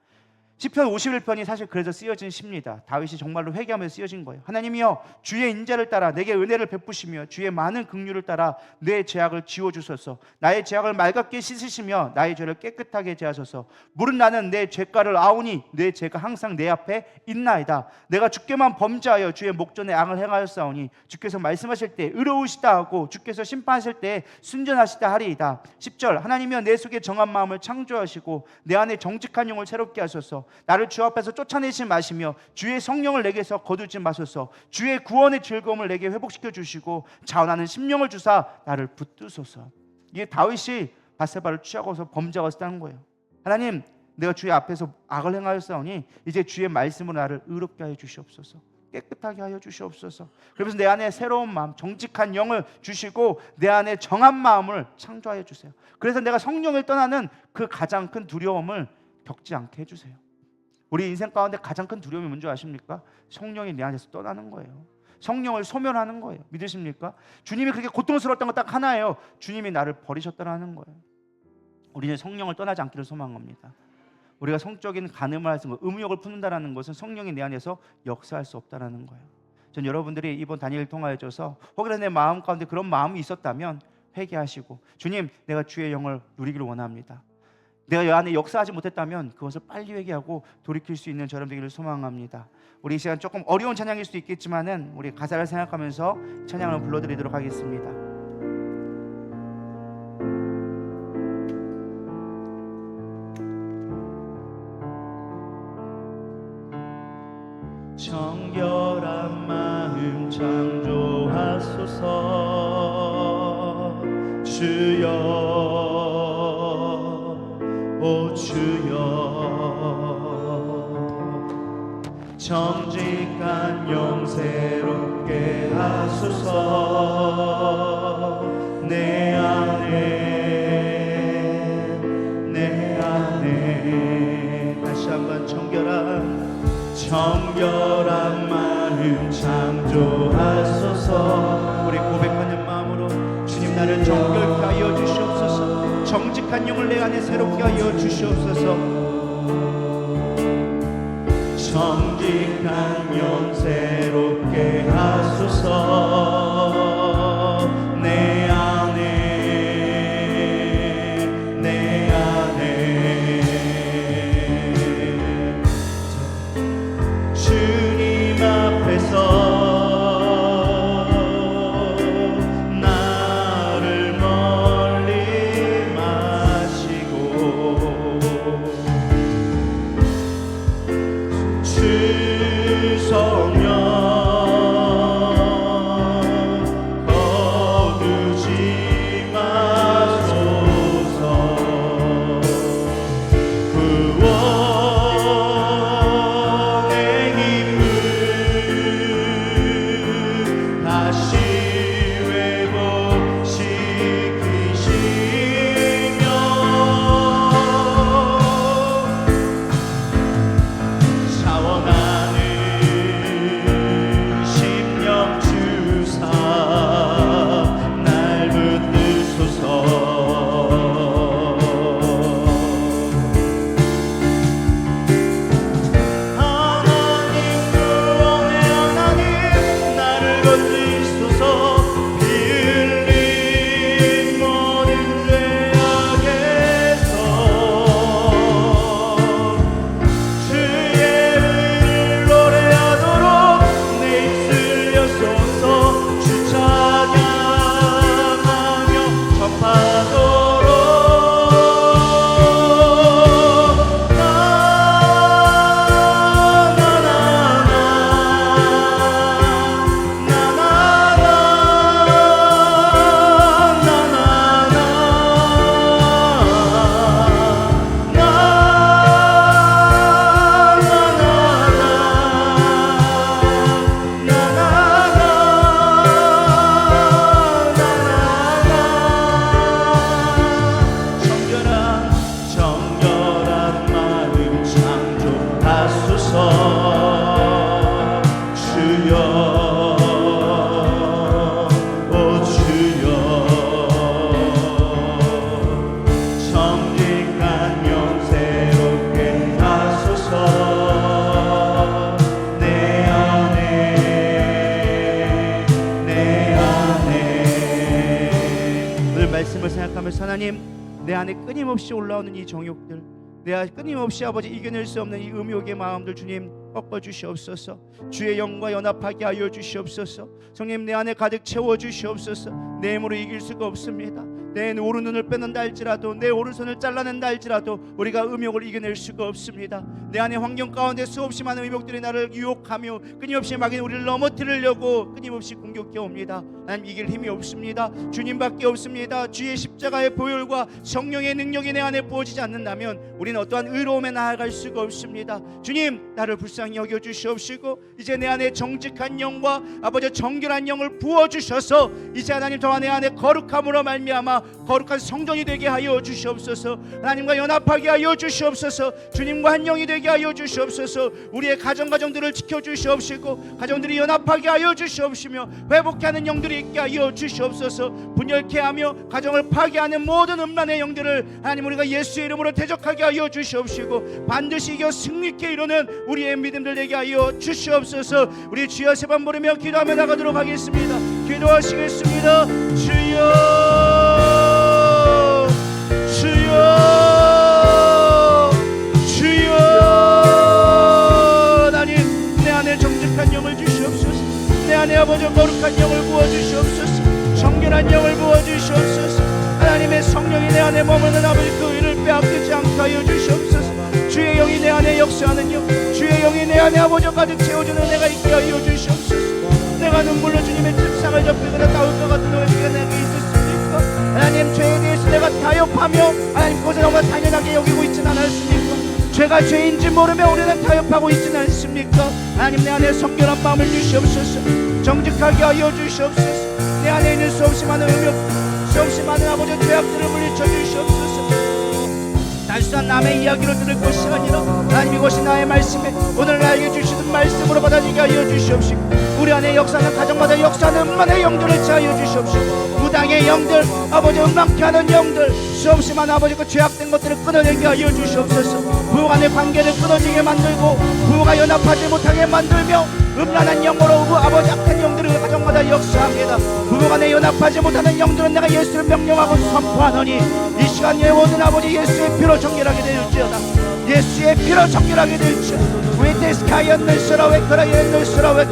시편 51편이 사실 그래서 쓰여진 시입니다. 다윗이 정말로 회개하면서 쓰여진 거예요. 하나님이여, 주의 인자를 따라 내게 은혜를 베푸시며 주의 많은 긍휼을 따라 내 죄악을 지워주소서. 나의 죄악을 맑게 씻으시며 나의 죄를 깨끗하게 제하소서. 물은 나는 내 죄가를 아오니 내 죄가 항상 내 앞에 있나이다. 내가 주께만 범죄하여 주의 목전에 앙을 행하였사오니 주께서 말씀하실 때 의로우시다 하고 주께서 심판하실 때 순전하시다 하리이다. 10절, 하나님이여, 내 속에 정한 마음을 창조하시고 내 안에 정직한 영을 새롭게 하소서. 나를 주 앞에서 쫓아내지 마시며 주의 성령을 내게서 거두지 마소서. 주의 구원의 즐거움을 내게 회복시켜 주시고 자원하는 심령을 주사 나를 붙드소서. 이게 다윗이 밧세바를 취하고서 범죄하고 있다는 거예요. 하나님, 내가 주의 앞에서 악을 행하였사오니 이제 주의 말씀으로 나를 의롭게 하여 주시옵소서. 깨끗하게 하여 주시옵소서. 그러면서 내 안에 새로운 마음, 정직한 영을 주시고 내 안에 정한 마음을 창조하여 주세요. 그래서 내가 성령을 떠나는 그 가장 큰 두려움을 겪지 않게 해주세요. 우리 인생 가운데 가장 큰 두려움이 뭔지 아십니까? 성령이 내 안에서 떠나는 거예요. 성령을 소멸하는 거예요. 믿으십니까? 주님이 그렇게 고통스러웠던 건 딱 하나예요. 주님이 나를 버리셨다는 거예요. 우리는 성령을 떠나지 않기를 소망합니다. 우리가 성적인 간음을 할 수 있는 것, 의무욕을 푸는다는 것은 성령이 내 안에서 역사할 수 없다는 거예요. 전 여러분들이 이번 다니엘을 통하여져서 혹여나 내 마음 가운데 그런 마음이 있었다면 회개하시고, 주님, 내가 주의 영을 누리기를 원합니다. 내가 이 안에 역사하지 못했다면 그것을 빨리 회개하고 돌이킬 수 있는 저런 되기를 소망합니다. 우리 이 시간 조금 어려운 찬양일 수도 있겠지만은 우리 가사를 생각하면서 찬양을 불러드리도록 하겠습니다. 정결한 마음 창조하소서. 주여, 오 주여, 정직한 영 새롭게 하소서. 내 안에 다시 한번 정결한 마음 창조하소서. 우리 고백하는 마음으로, 주님, 나를 정결케 하여 주시옵소서. 정직한 영을 내 안에 새롭게 하여 주시옵소서. 정직한 영 새롭게 하소서. 내 안에 주님 앞에서 나를 멀리 마시고 주 성령 하나님, 내 안에 끊임없이 올라오는 이 정욕들, 내 안에 끊임없이 아버지 이겨낼 수 없는 이 음욕의 마음들 주님 꺾어 주시옵소서. 주의 영과 연합하게 하여 주시옵소서. 성님, 내 안에 가득 채워 주시옵소서. 내 힘으로 이길 수가 없습니다. 내 오른눈을 빼는다 할지라도, 내 오른손을 잘라낸다 할지라도 우리가 음욕을 이겨낼 수가 없습니다. 내 안에 환경 가운데 수없이 많은 음욕들이 나를 유혹하며 끊임없이 마귀는 우리를 넘어뜨리려고 끊임없이 공격해 옵니다. 하나님, 이길 힘이 없습니다. 주님밖에 없습니다. 주의 십자가의 보혈과 성령의 능력이 내 안에 부어지지 않는다면 우리는 어떠한 의로움에 나아갈 수가 없습니다. 주님, 나를 불쌍히 여겨 주시옵시고 이제 내 안에 정직한 영과 아버지 정결한 영을 부어 주셔서 이제 하나님 저 내 안에 거룩함으로 말미암아 거룩한 성전이 되게 하여 주시옵소서. 하나님과 연합하게 하여 주시옵소서. 주님과 한 영이 되게 하여 주시옵소서. 우리의 가정들을 지켜 주시옵시고 가정들이 연합하게 하여 주시옵시며 회복케 하는 영들이 있게 하여 주시옵소서. 분열케 하며 가정을 파괴하는 모든 음란의 영들을 하나님 우리가 예수의 이름으로 대적하게 하여 주시옵시고 반드시 이겨 승리케 이루는 우리의 믿음들 되게 하여 주시옵소서. 우리 주여 세 번 부르며 기도하며 나가도록 하겠습니다. 기도하시겠습니다. 주여, 주여, 주여. 하나님, 내 안에 정직한 영을 주시옵소서. 내 안에 아버지 거룩한 영을 부어주시옵소서. 정결한 영을 부어주시옵소서. 하나님의 성령이 내 안에 머무는 아버지 그 일을 빼앗기지 않게 하여 주시옵소서. 주의 영이 내 안에 역사하는 영, 주의 영이 내 안에 아버지 가득 채워주는 은혜가 있게 하여 주시옵소서. 내가 눈물로 주님의 책상을 접히거나 나올 것 같은 은혜가 내게 있었습니까? 하나님, 죄에 대해서 내가 타협하며 하나님 그것을 너무나 당연하게 여기고 있지는 않았습니까? 죄가 죄인지 모르며 우리는 타협하고 있지는 않습니까? 하나님, 내 안에 성결한 마음을 주시옵소서. 정직하게 하여 주시옵소서. 내 안에 있는 수없이 많은 음욕, 수없이 많은 아버지 죄악들을 물리쳐 주시옵소서. 단순한 남의 이야기로 들을 것이 아니라 하나님 이것이 나의 말씀에 오늘 나에게 주시는 말씀으로 받아들이게 하여 주시옵시고 우리 안에 역사하는 가정마다 역사하는 음란의 영들을 차하여 주시옵시고 무당의 영들, 아버지 음란케 하는 영들, 수없이 많은 아버지 그 죄악된 것들을 끊어내게 하여 주시옵소서. 부부 간의 관계를 끊어지게 만들고 부부가 연합하지 못하게 만들며 음란한 영으로 아버지 악한 영들을 가정마다 역사합니다. 부부간에 연합하지 못하는 영들은 내가 예수를 명령하고 선포하노니 이 시간에 모든 아버지 예수의 피로 정결하게 되었지어다. 예수의 피로 정결하게 되었지어다. We this guy and this